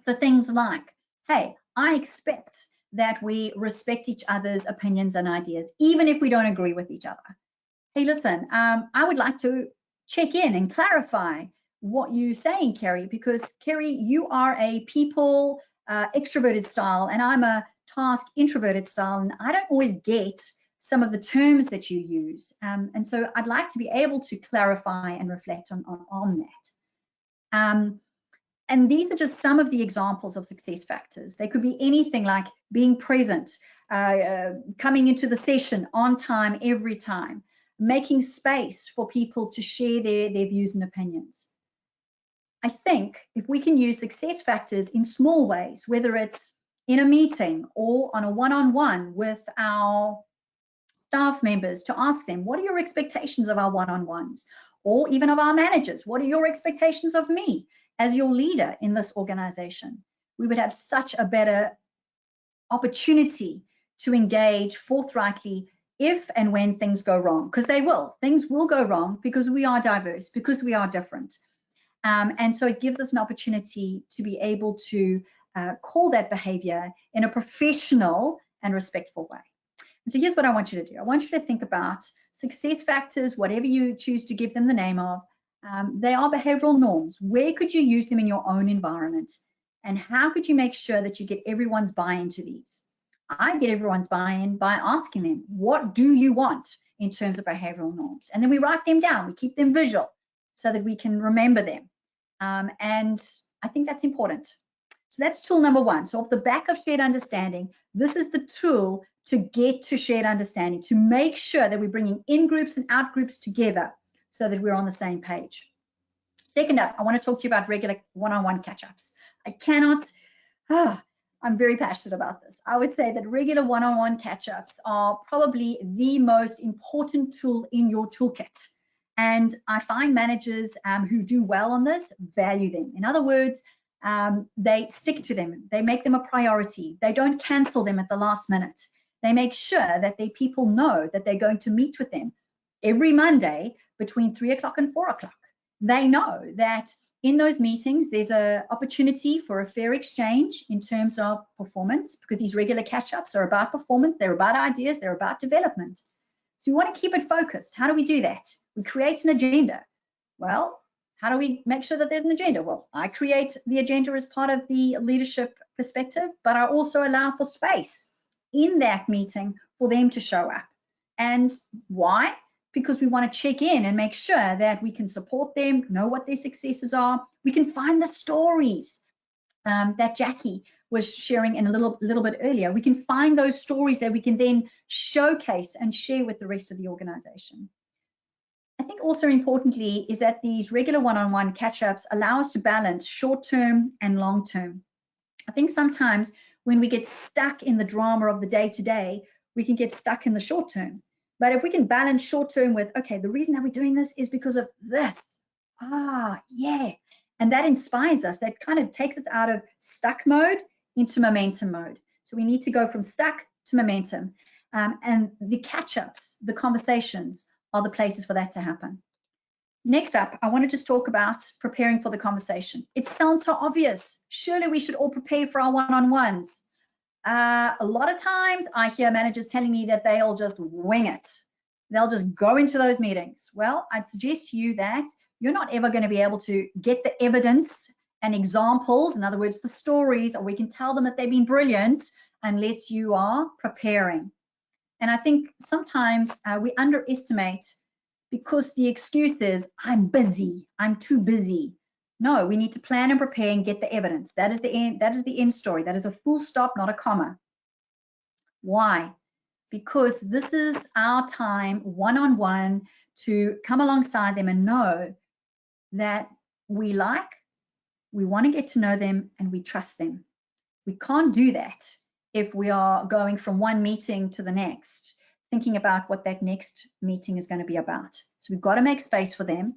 So things like, hey, I expect that we respect each other's opinions and ideas, even if we don't agree with each other. Hey, listen, I would like to check in and clarify what you're saying, Kerry, because Kerry, you are a people extroverted style and I'm a task introverted style, and I don't always get some of the terms that you use. And so I'd like to be able to clarify and reflect on that. And these are just some of the examples of success factors. They could be anything like being present, coming into the session on time every time, making space for people to share their views and opinions. I think if we can use success factors in small ways, whether it's in a meeting or on a one-on-one with our staff members, to ask them, what are your expectations of our one-on-ones? or even of our managers. What are your expectations of me as your leader in this organization? We would have such a better opportunity to engage forthrightly if and when things go wrong, because they will. Things will go wrong because we are diverse, because we are different. And so it gives us an opportunity to be able to call that behavior in a professional and respectful way. And so here's what I want you to do. I want you to think about success factors, whatever you choose to give them the name of. They are behavioral norms. Where could you use them in your own environment? And how could you make sure that you get everyone's buy-in to these? I get everyone's buy-in by asking them, what do you want in terms of behavioral norms? And then we write them down. We keep them visual so that we can remember them. And I think that's important. So that's tool number one. So off the back of shared understanding, this is the tool to get to shared understanding, to make sure that we're bringing in groups and out groups together so that we're on the same page. Second up, I want to talk to you about regular one-on-one catch-ups. I'm very passionate about this. I would say that regular one-on-one catch-ups are probably the most important tool in your toolkit. And I find managers who do well on this value them. In other words, they stick to them. They make them a priority. They don't cancel them at the last minute. They make sure that their people know that they're going to meet with them every Monday between 3 o'clock and 4 o'clock. They know that in those meetings, there's an opportunity for a fair exchange in terms of performance, because these regular catch-ups are about performance, they're about ideas, they're about development. So we want to keep it focused. How do we do that? We create an agenda. Well, how do we make sure that there's an agenda? Well, I create the agenda as part of the leadership perspective, but I also allow for space in that meeting for them to show up. And why? Because we want to check in and make sure that we can support them, know what their successes are. We can find the stories that Jackie was sharing in a little bit earlier. We can find those stories that we can then showcase and share with the rest of the organization. I think also importantly is that these regular one-on-one catch-ups allow us to balance short-term and long-term. I think sometimes when we get stuck in the drama of the day-to-day, we can get stuck in the short-term. But if we can balance short-term with, okay, the reason that we're doing this is because of this. Yeah. And that inspires us. That kind of takes us out of stuck mode into momentum mode. So we need to go from stuck to momentum. And the catch-ups, the conversations are the places for that to happen. Next up, I want to just talk about preparing for the conversation. It sounds so obvious. Surely we should all prepare for our one-on-ones. A lot of times I hear managers telling me that they'll just wing it. They'll just go into those meetings. Well, I'd suggest to you that you're not ever going to be able to get the evidence and examples, in other words, the stories, or we can tell them that they've been brilliant unless you are preparing. And I think sometimes we underestimate, because the excuse is, I'm busy, I'm too busy. No, we need to plan and prepare and get the evidence. That is the end. That is the end story. That is a full stop, not a comma. Why? Because this is our time one-on-one to come alongside them and know that we want to get to know them and we trust them. We can't do that if we are going from one meeting to the next, thinking about what that next meeting is going to be about. So we've got to make space for them.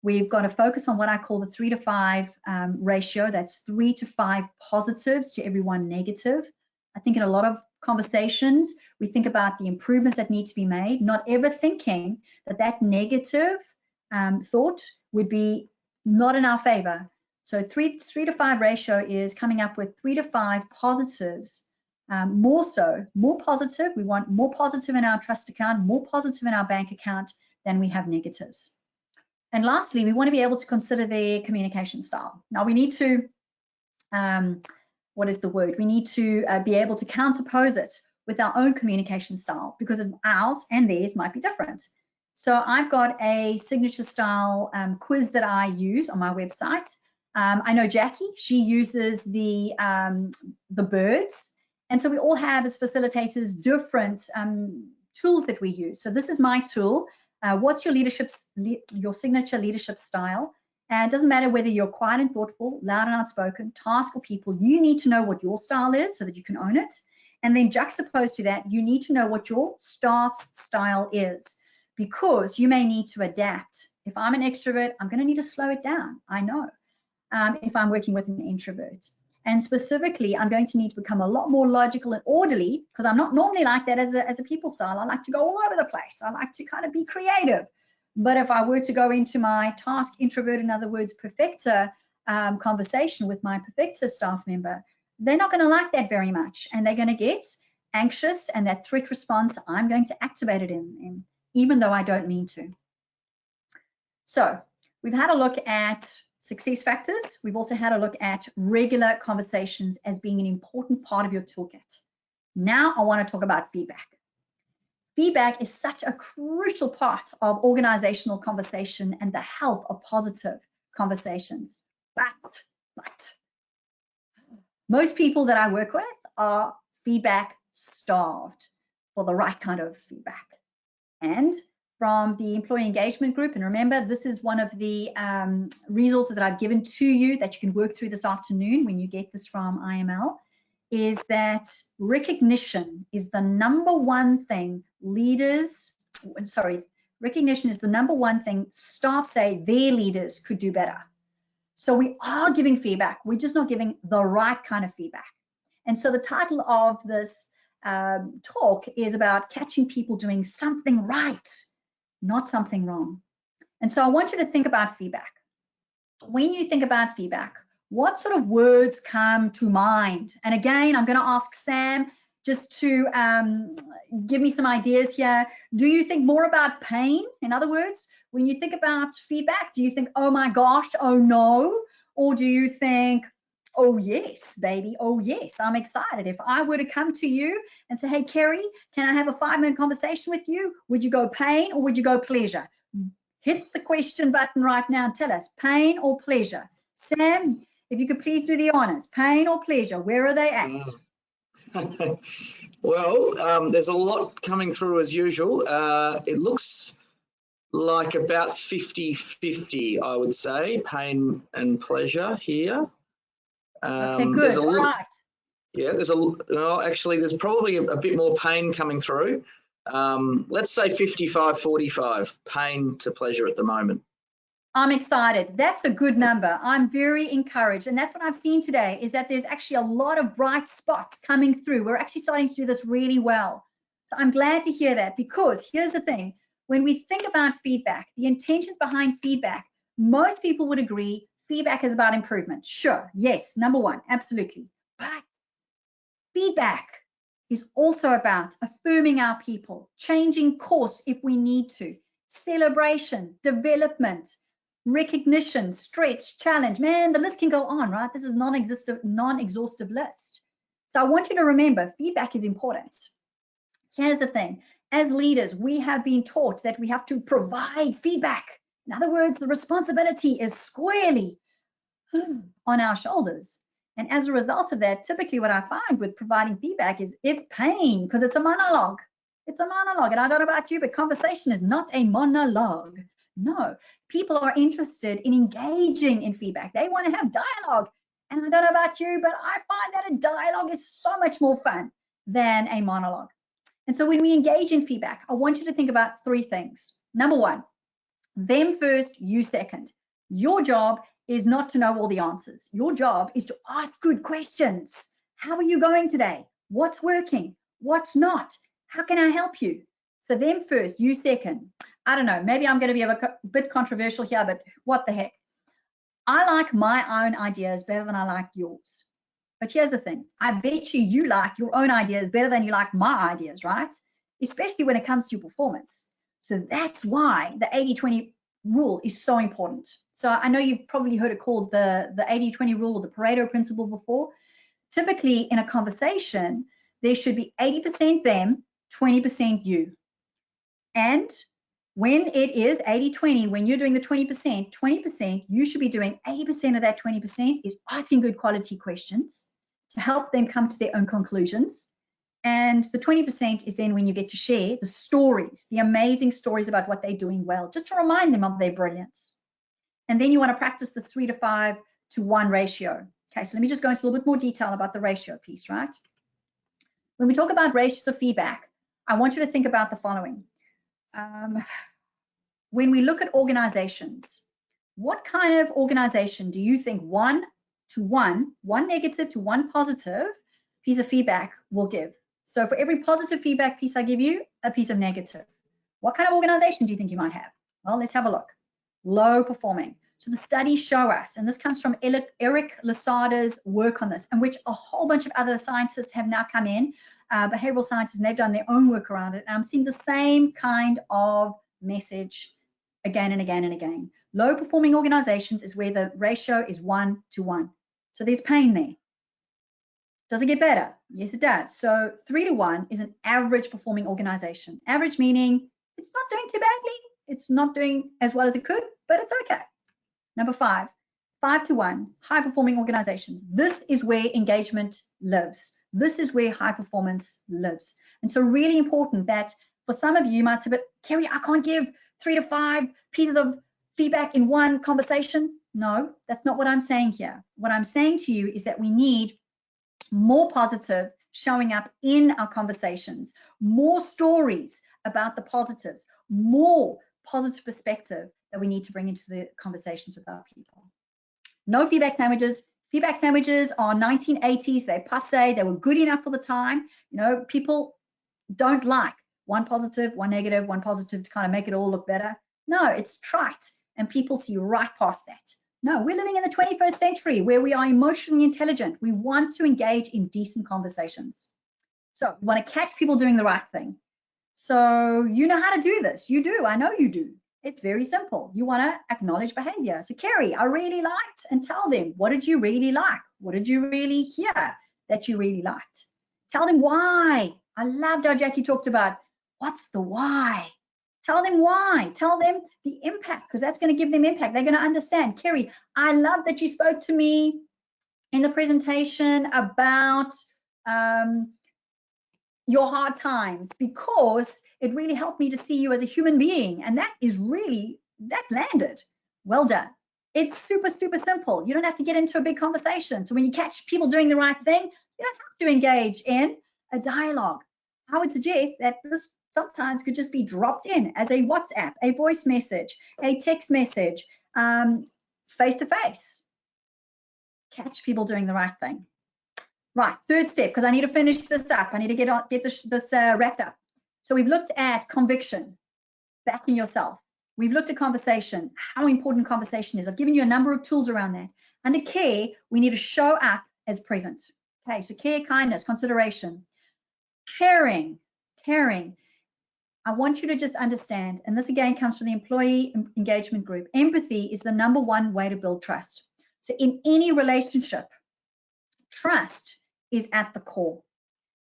We've got to focus on what I call the 3 to 5 ratio. That's 3 to 5 positives to every 1 negative. I think in a lot of conversations, we think about the improvements that need to be made, not ever thinking that that negative thought would be not in our favor. So 3 to 5 ratio is coming up with 3 to 5 positives. More positive. We want more positive in our trust account, more positive in our bank account than we have negatives. And lastly, we want to be able to consider their communication style. Now we need to, We need to be able to counterpose it with our own communication style, because ours and theirs might be different. So I've got a signature style quiz that I use on my website. I know Jackie, she uses the birds. And so we all have, as facilitators, different tools that we use. So this is my tool. What's your signature leadership style? And it doesn't matter whether you're quiet and thoughtful, loud and outspoken, task or people, you need to know what your style is so that you can own it. And then juxtaposed to that, you need to know what your staff's style is, because you may need to adapt If I'm an extrovert, I'm going to need to slow it down. I know. If I'm working with an introvert. And specifically, I'm going to need to become a lot more logical and orderly, because I'm not normally like that as a people style. I like to go all over the place. I like to kind of be creative. But if I were to go into my task introvert, in other words, perfecter conversation with my perfecter staff member, they're not going to like that very much. And they're going to get anxious, and that threat response, I'm going to activate it in them, even though I don't mean to. So we've had a look at success factors. We've also had a look at regular conversations as being an important part of your toolkit. Now I want to talk about feedback. Feedback is such a crucial part of organizational conversation and the health of positive conversations. But most people that I work with are feedback starved for the right kind of feedback. And from the employee engagement group, and remember, this is one of the resources that I've given to you that you can work through this afternoon when you get this from IML, is that recognition is the number one thing recognition is the number one thing staff say their leaders could do better. So we are giving feedback, we're just not giving the right kind of feedback. And so the title of this talk is about catching people doing something right, not something wrong. And so I want you to think about feedback. When you think about feedback, what sort of words come to mind? And again, I'm going to ask Sam just to give me some ideas here. Do you think more about pain? In other words, when you think about feedback, do you think, oh my gosh, oh no? Or do you think, oh yes, baby, oh yes, I'm excited. If I were to come to you and say, hey, Kerry, can I have a 5-minute conversation with you? Would you go pain or would you go pleasure? Hit the question button right now and tell us, pain or pleasure? Sam, if you could please do the honors, pain or pleasure, where are they at? Well, there's a lot coming through as usual. It looks like about 50-50, I would say, pain and pleasure here. Okay, good. All right. Yeah, actually, there's probably a bit more pain coming through. Let's say 55-45, pain to pleasure at the moment. I'm excited. That's a good number. I'm very encouraged. And that's what I've seen today, is that there's actually a lot of bright spots coming through. We're actually starting to do this really well. So I'm glad to hear that, because here's the thing. When we think about feedback, the intentions behind feedback, most people would agree feedback is about improvement. Sure, yes, number one, absolutely. But feedback is also about affirming our people, changing course if we need to, celebration, development, recognition, stretch, challenge. Man, the list can go on, right? This is a non-exhaustive list. So I want you to remember, feedback is important. Here's the thing. As leaders, we have been taught that we have to provide feedback. In other words, the responsibility is squarely on our shoulders. And as a result of that, typically what I find with providing feedback is it's pain, because it's a monologue. It's a monologue. And I don't know about you, but conversation is not a monologue. No, people are interested in engaging in feedback. They want to have dialogue. And I don't know about you, but I find that a dialogue is so much more fun than a monologue. And so when we engage in feedback, I want you to think about 3 things. Number one, them first, you second. Your job is not to know all the answers. Your job is to ask good questions. How are you going today? What's working? What's not? How can I help you? So them first, you second. I don't know, maybe I'm going to be a bit controversial here, but what the heck? I like my own ideas better than I like yours. But here's the thing, I bet you like your own ideas better than you like my ideas, right? Especially when it comes to your performance. So that's why the 80-20 rule is so important. So I know you've probably heard it called the 80-20 rule or the Pareto principle before. Typically in a conversation, there should be 80% them, 20% you. And when it is 80-20, when you're doing the 20%, you should be doing 80% of that 20% is asking good quality questions to help them come to their own conclusions. And the 20% is then when you get to share the stories, the amazing stories about what they're doing well, just to remind them of their brilliance. And then you want to practice the 3-to-5-to-1 ratio. Okay, so let me just go into a little bit more detail about the ratio piece, right? When we talk about ratios of feedback, I want you to think about the following. when we look at organizations, what kind of organization do you think one negative to one positive piece of feedback will give? So for every positive feedback piece I give you, a piece of negative. What kind of organization do you think you might have? Well, let's have a look. Low performing. So the studies show us, and this comes from Eric Lasada's work on this, in which a whole bunch of other scientists have now come in, behavioral scientists, and they've done their own work around it. And I'm seeing the same kind of message again and again and again. Low performing organizations is where the ratio is 1 to 1. So there's pain there. Does it get better? Yes, it does. So 3 to 1 is an average performing organization. Average meaning it's not doing too badly. It's not doing as well as it could, but it's okay. Number 5, 5 to 1, high performing organizations. This is where engagement lives. This is where high performance lives. And so really important that for some of you might say, but Kerry, I can't give 3 to 5 pieces of feedback in one conversation. No, that's not what I'm saying here. What I'm saying to you is that we need more positive showing up in our conversations, more stories about the positives, more positive perspective that we need to bring into the conversations with our people. No feedback sandwiches. Feedback sandwiches are 1980s. They're passé. They were good enough for the time. You know, people don't like one positive, one negative, one positive to kind of make it all look better. No, it's trite, and people see right past that. No, we're living in the 21st century where we are emotionally intelligent. We want to engage in decent conversations. So we want to catch people doing the right thing. So you know how to do this. You do. I know you do. It's very simple. You want to acknowledge behavior. So Kerry, I really liked, and tell them, what did you really like? What did you really hear that you really liked? Tell them why. I loved how Jackie talked about what's the why. Tell them why. Tell them the impact, because that's going to give them impact. They're going to understand. Kerry, I love that you spoke to me in the presentation about your hard times, because it really helped me to see you as a human being. And that landed. Well done. It's super, super simple. You don't have to get into a big conversation. So when you catch people doing the right thing, you don't have to engage in a dialogue. I would suggest that this sometimes could just be dropped in as a WhatsApp, a voice message, a text message, face-to-face. Catch people doing the right thing. Right, third step, because I need to finish this up. I need to get this wrapped up. So we've looked at conviction, backing yourself. We've looked at conversation, how important conversation is. I've given you a number of tools around that. Under care, we need to show up as present. Okay, so care, kindness, consideration. Caring. I want you to just understand, and this again comes from the employee engagement group, empathy is the #1 way to build trust. So in any relationship, trust is at the core.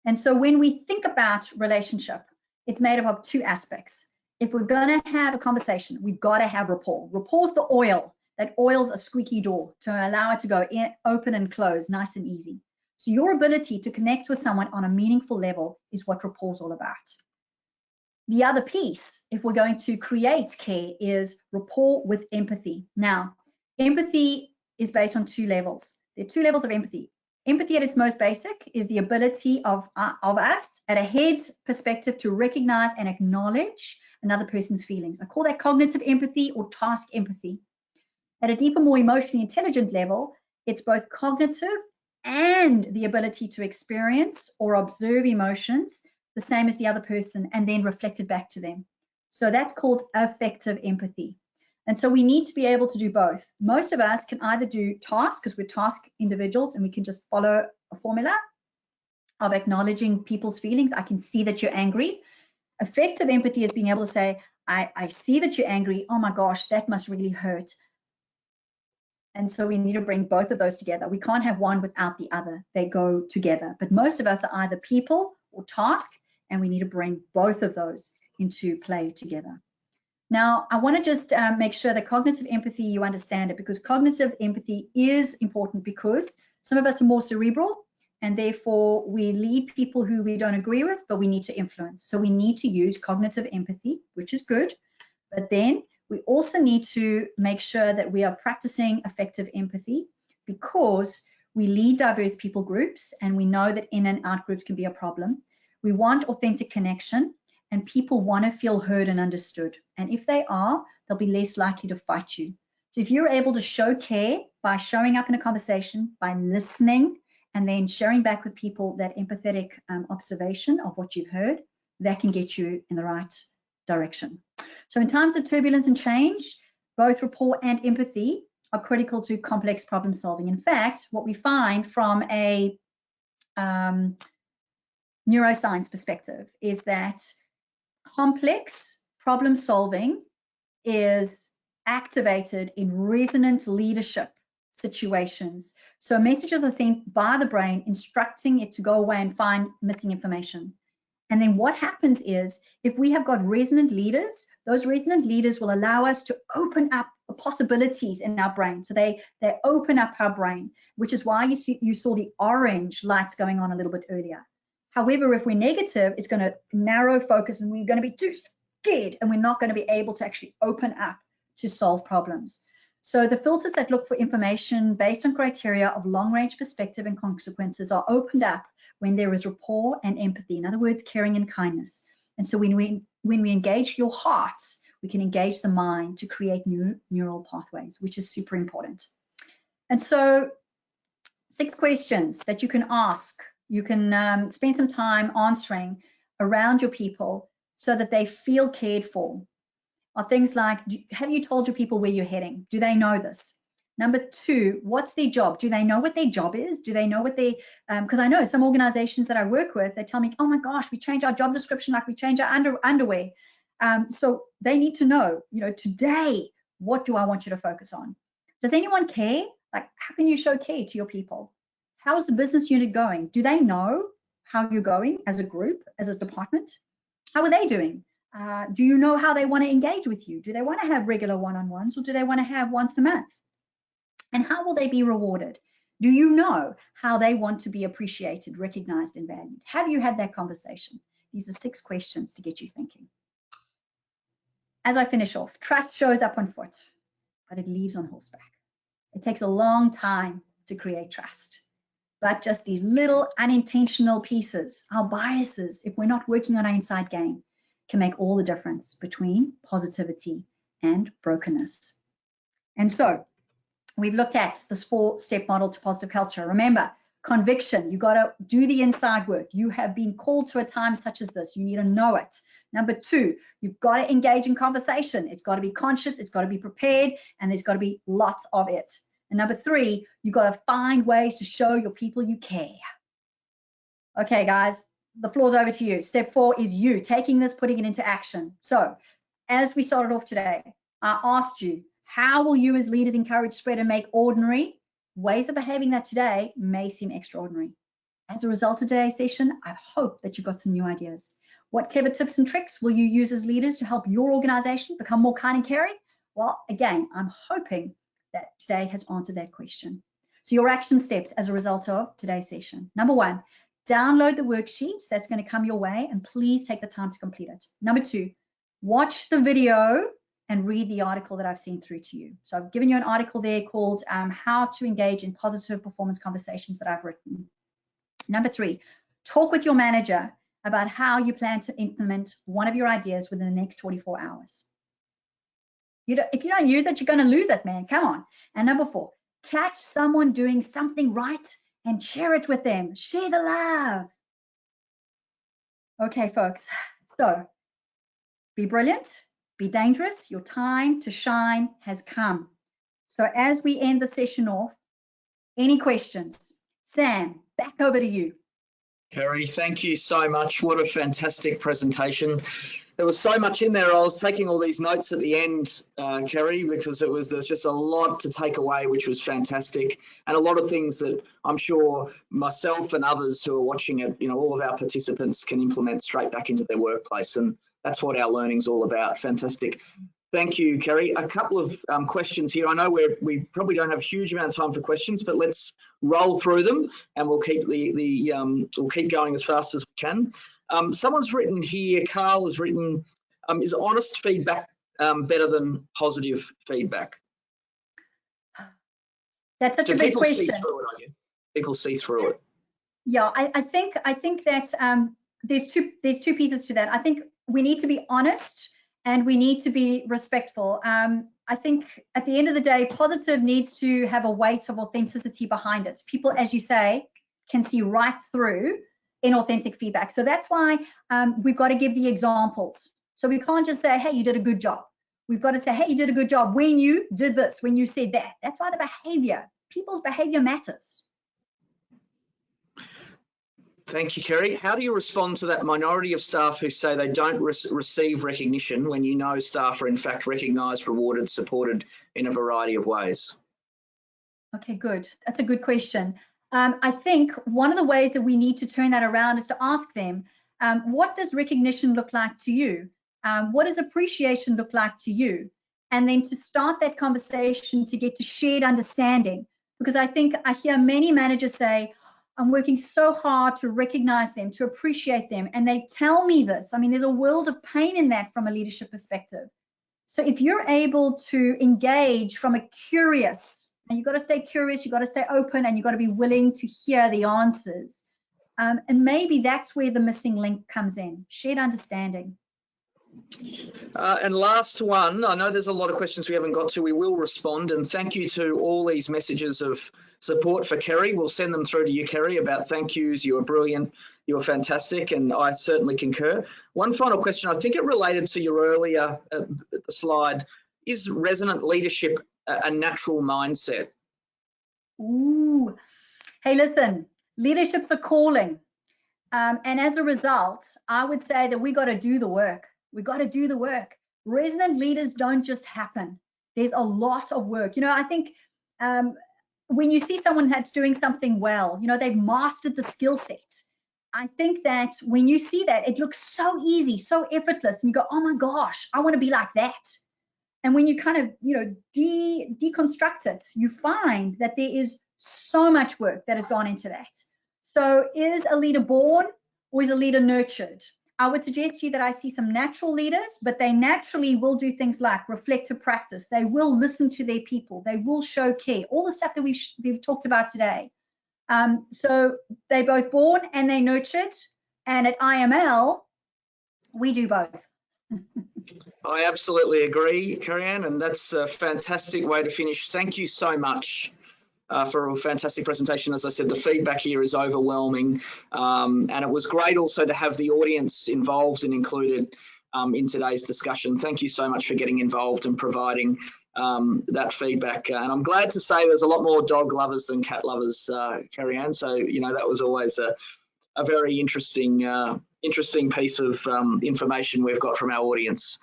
And so when we think about relationship, it's made up of 2 aspects. If we're going to have a conversation, we've got to have rapport. Rapport is the oil that oils a squeaky door to allow it to go in, open and close, nice and easy. So your ability to connect with someone on a meaningful level is what rapport is all about. The other piece, if we're going to create care, is rapport with empathy. Now, empathy is based on 2 levels. There are 2 levels of empathy. Empathy at its most basic is the ability of us at a head perspective to recognize and acknowledge another person's feelings. I call that cognitive empathy or task empathy. At a deeper, more emotionally intelligent level, it's both cognitive and the ability to experience or observe emotions the same as the other person and then reflect it back to them. So that's called affective empathy. And so we need to be able to do both. Most of us can either do task, because we're task individuals and we can just follow a formula of acknowledging people's feelings. I can see that you're angry. Affective empathy is being able to say, I see that you're angry. Oh my gosh, that must really hurt. And so we need to bring both of those together. We can't have one without the other. They go together. But most of us are either people or task, and we need to bring both of those into play together. Now, I want to just make sure that cognitive empathy, you understand it, because cognitive empathy is important, because some of us are more cerebral, and therefore we lead people who we don't agree with, but we need to influence. So we need to use cognitive empathy, which is good, but then we also need to make sure that we are practicing affective empathy, because we lead diverse people groups, and we know that in and out groups can be a problem. We want authentic connection, and people want to feel heard and understood. And if they are, they'll be less likely to fight you. So if you're able to show care by showing up in a conversation, by listening, and then sharing back with people that empathetic observation of what you've heard, that can get you in the right direction. So in times of turbulence and change, both rapport and empathy are critical to complex problem solving. In fact, what we find from a neuroscience perspective is that complex problem solving is activated in resonant leadership situations. So messages are sent by the brain instructing it to go away and find missing information. And then what happens is, if we have got resonant leaders, those resonant leaders will allow us to open up the possibilities in our brain. So they open up our brain, which is why you saw the orange lights going on a little bit earlier. However, if we're negative, it's going to narrow focus and we're going to be too scared and we're not going to be able to actually open up to solve problems. So the filters that look for information based on criteria of long-range perspective and consequences are opened up when there is rapport and empathy. In other words, caring and kindness. And so when we engage your hearts, we can engage the mind to create new neural pathways, which is super important. And so 6 questions that you can ask. You can spend some time answering around your people so that they feel cared for. Are things like, have you told your people where you're heading? Do they know this? Number 2, what's their job? Do they know what their job is? Do they know what they, because I know some organizations that I work with, they tell me, oh my gosh, we change our job description like we change our underwear. So they need to know, today, what do I want you to focus on? Does anyone care? Like, how can you show care to your people? How is the business unit going? Do they know how you're going as a group, as a department? How are they doing? Do you know how they want to engage with you? Do they want to have regular one-on-ones, or do they want to have once a month? And how will they be rewarded? Do you know how they want to be appreciated, recognized, and valued? Have you had that conversation? These are 6 questions to get you thinking. As I finish off, trust shows up on foot, but it leaves on horseback. It takes a long time to create trust, but just these little unintentional pieces, our biases, if we're not working on our inside game, can make all the difference between positivity and brokenness. And so we've looked at this 4-step model to positive culture. Remember, conviction, you got to do the inside work. You have been called to a time such as this. You need to know it. Number 2, you've got to engage in conversation. It's got to be conscious, it's got to be prepared, and there's got to be lots of it. And number 3, you've got to find ways to show your people you care. Okay, guys, the floor's over to you. Step 4 is you taking this, putting it into action. So as we started off today, I asked you, how will you as leaders encourage, spread, and make ordinary ways of behaving that today may seem extraordinary? As a result of today's session, I hope that you got some new ideas. What clever tips and tricks will you use as leaders to help your organization become more kind and caring? Well, again, I'm hoping that today has answered that question. So your action steps as a result of today's session. Number 1, download the worksheets that's going to come your way, and please take the time to complete it. Number 2, watch the video and read the article that I've sent through to you. So I've given you an article there called How to Engage in Positive Performance Conversations that I've written. Number 3, talk with your manager about how you plan to implement one of your ideas within the next 24 hours. If you don't use it, you're going to lose it, man. Come on. And number 4, catch someone doing something right and share it with them. Share the love. Okay, folks. So be brilliant, be dangerous. Your time to shine has come. So as we end the session off, any questions? Sam, back over to you. Kerry, thank you so much. What a fantastic presentation. There was so much in there. I was taking all these notes at the end, Kerry, because there's just a lot to take away, which was fantastic, and a lot of things that I'm sure myself and others who are watching it, all of our participants can implement straight back into their workplace, and that's what our learning's all about. Fantastic. Thank you, Kerry. A couple of questions here. I know we probably don't have a huge amount of time for questions, but let's roll through them, and we'll keep we'll keep going as fast as we can. Someone's written here, Carl has written, is honest feedback better than positive feedback? That's such a big question. People see through it. Yeah, I think that there's two pieces to that. I think we need to be honest and we need to be respectful. I think at the end of the day, positive needs to have a weight of authenticity behind it. People, as you say, can see right through inauthentic feedback. So that's why we've got to give the examples. So we can't just say, hey, you did a good job. We've got to say, hey, you did a good job when you did this, when you said that. That's why the behavior, people's behavior matters. Thank you, Kerry. How do you respond to that minority of staff who say they don't receive recognition when you know staff are in fact recognised, rewarded, supported in a variety of ways? Okay, good. That's a good question. I think one of the ways that we need to turn that around is to ask them, what does recognition look like to you? What does appreciation look like to you? And then to start that conversation to get to shared understanding. Because I think I hear many managers say, I'm working so hard to recognize them, to appreciate them. And they tell me this. I mean, there's a world of pain in that from a leadership perspective. So if you're able to engage from a curious, and you've got to stay curious, you've got to stay open, and you've got to be willing to hear the answers. And maybe that's where the missing link comes in, shared understanding. And last one, I know there's a lot of questions we haven't got to. We will respond, and thank you to all these messages of support for Kerry. We'll send them through to you, Kerry, about thank yous. You were brilliant, you were fantastic, and I certainly concur. One final question, I think it related to your earlier slide. Is resonant leadership a natural mindset? Ooh, hey, listen, leadership's a calling. And as a result, I would say that we got to do the work. We got to do the work. Resonant leaders don't just happen. There's a lot of work. You know, I think when you see someone that's doing something well, you know, they've mastered the skill set. I think that when you see that, it looks so easy, so effortless, and you go, oh my gosh, I want to be like that. And when you kind of, you know, deconstruct it, you find that there is so much work that has gone into that. So is a leader born or is a leader nurtured? I would suggest to you that I see some natural leaders, but they naturally will do things like reflective practice. They will listen to their people. They will show care, all the stuff that we've talked about today. So they're both born and they're nurtured. And at IML, we do both. I absolutely agree, Kerry Anne, and that's a fantastic way to finish. Thank you so much for a fantastic presentation. As I said, the feedback here is overwhelming, and it was great also to have the audience involved and included in today's discussion. Thank you so much for getting involved and providing that feedback. And I'm glad to say there's a lot more dog lovers than cat lovers, Kerry Anne. So, you know, that was always a very interesting piece of information we've got from our audience.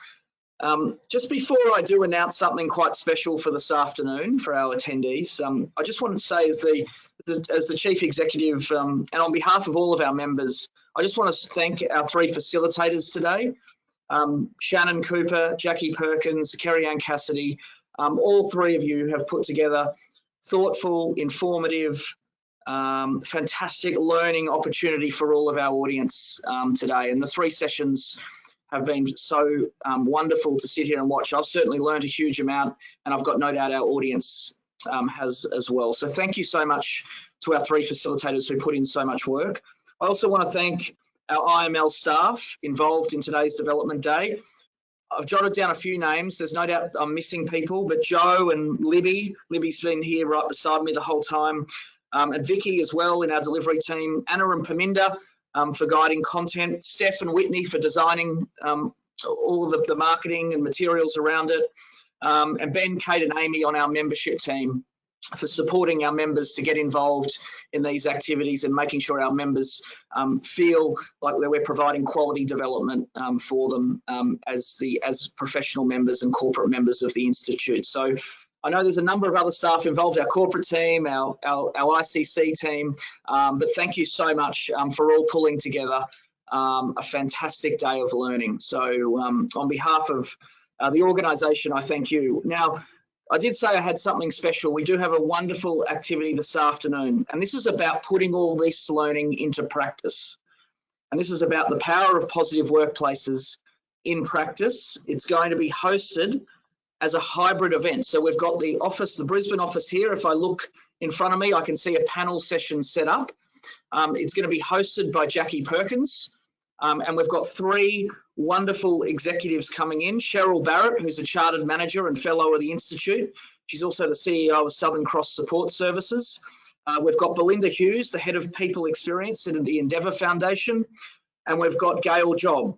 Just before I do announce something quite special for this afternoon for our attendees, I just want to say as the Chief Executive and on behalf of all of our members, I just want to thank our three facilitators today, Shannon Cooper, Jackie Perkins, Kerry Anne Cassidy. All three of you have put together thoughtful, informative, fantastic learning opportunity for all of our audience today. And the three sessions have been so wonderful to sit here and watch. I've certainly learned a huge amount, and I've got no doubt our audience has as well. So thank you so much to our three facilitators who put in so much work. I also want to thank our IML staff involved in today's development day. I've jotted down a few names. There's no doubt I'm missing people, but Joe and Libby. Libby's been here right beside me the whole time. And Vicky as well in our delivery team. Anna and Paminda for guiding content. Steph and Whitney for designing all the marketing and materials around it. And Ben, Kate and Amy on our membership team for supporting our members to get involved in these activities and making sure our members feel like that we're providing quality development for them as professional members and corporate members of the Institute. So I know there's a number of other staff involved, our corporate team, our ICC team, but thank you so much for all pulling together a fantastic day of learning. So on behalf of the organisation, I thank you. Now, I did say I had something special. We do have a wonderful activity this afternoon, and this is about putting all this learning into practice. And this is about the power of positive workplaces in practice. It's going to be hosted as a hybrid event. So we've got the office, the Brisbane office here. If I look in front of me, I can see a panel session set up. It's going to be hosted by Jackie Perkins. And we've got three wonderful executives coming in. Cheryl Barrett, who's a chartered manager and fellow of the Institute. She's also the CEO of Southern Cross Support Services. We've got Belinda Hughes, the head of people experience at the Endeavour Foundation. And we've got Gail Job,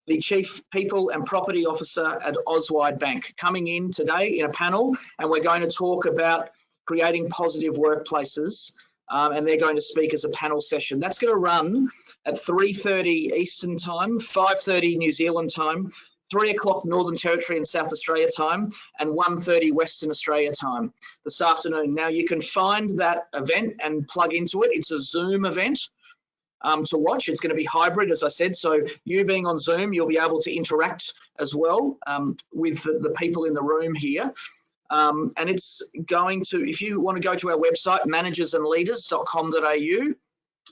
the Chief People and Property Officer at Auswide Bank, coming in today in a panel, and we're going to talk about creating positive workplaces, and they're going to speak as a panel session. That's going to run at 3:30 Eastern Time, 5:30 New Zealand time, 3 o'clock Northern Territory and South Australia time, and 1:30 Western Australia time this afternoon. Now, you can find that event and plug into it. It's a Zoom event. To watch. It's going to be hybrid, as I said, so you being on Zoom, you'll be able to interact as well with the people in the room here. And it's going to, if you want to go to our website, managersandleaders.com.au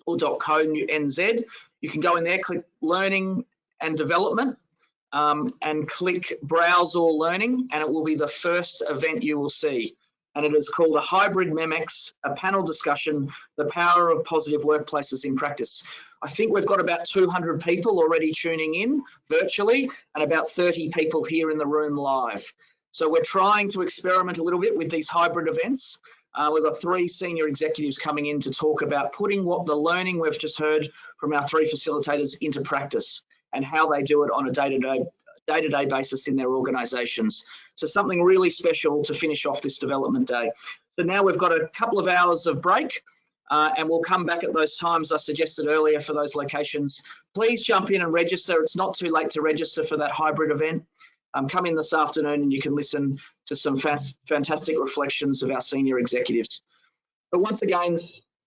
or .co.nz, you can go in there, click Learning and Development, and click Browse All Learning, and it will be the first event you will see. And it is called a hybrid MEMEX, a panel discussion, the power of positive workplaces in practice. I think we've got about 200 people already tuning in virtually and about 30 people here in the room live. So we're trying to experiment a little bit with these hybrid events. We've got 3 senior executives coming in to talk about putting what the learning we've just heard from our 3 facilitators into practice and how they do it on a day-to-day basis in their organisations. So something really special to finish off this development day. So now we've got a couple of hours of break, and we'll come back at those times I suggested earlier for those locations. Please jump in and register. It's not too late to register for that hybrid event. Come in this afternoon and you can listen to some fantastic reflections of our senior executives. But once again,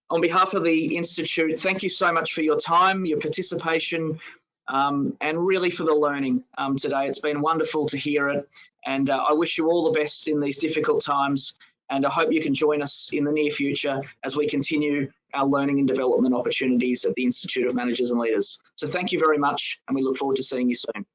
on behalf of the Institute, thank you so much for your time, your participation, and really for the learning today. It's been wonderful to hear it, and I wish you all the best in these difficult times, and I hope you can join us in the near future as we continue our learning and development opportunities at the Institute of Managers and Leaders. So thank you very much, and we look forward to seeing you soon.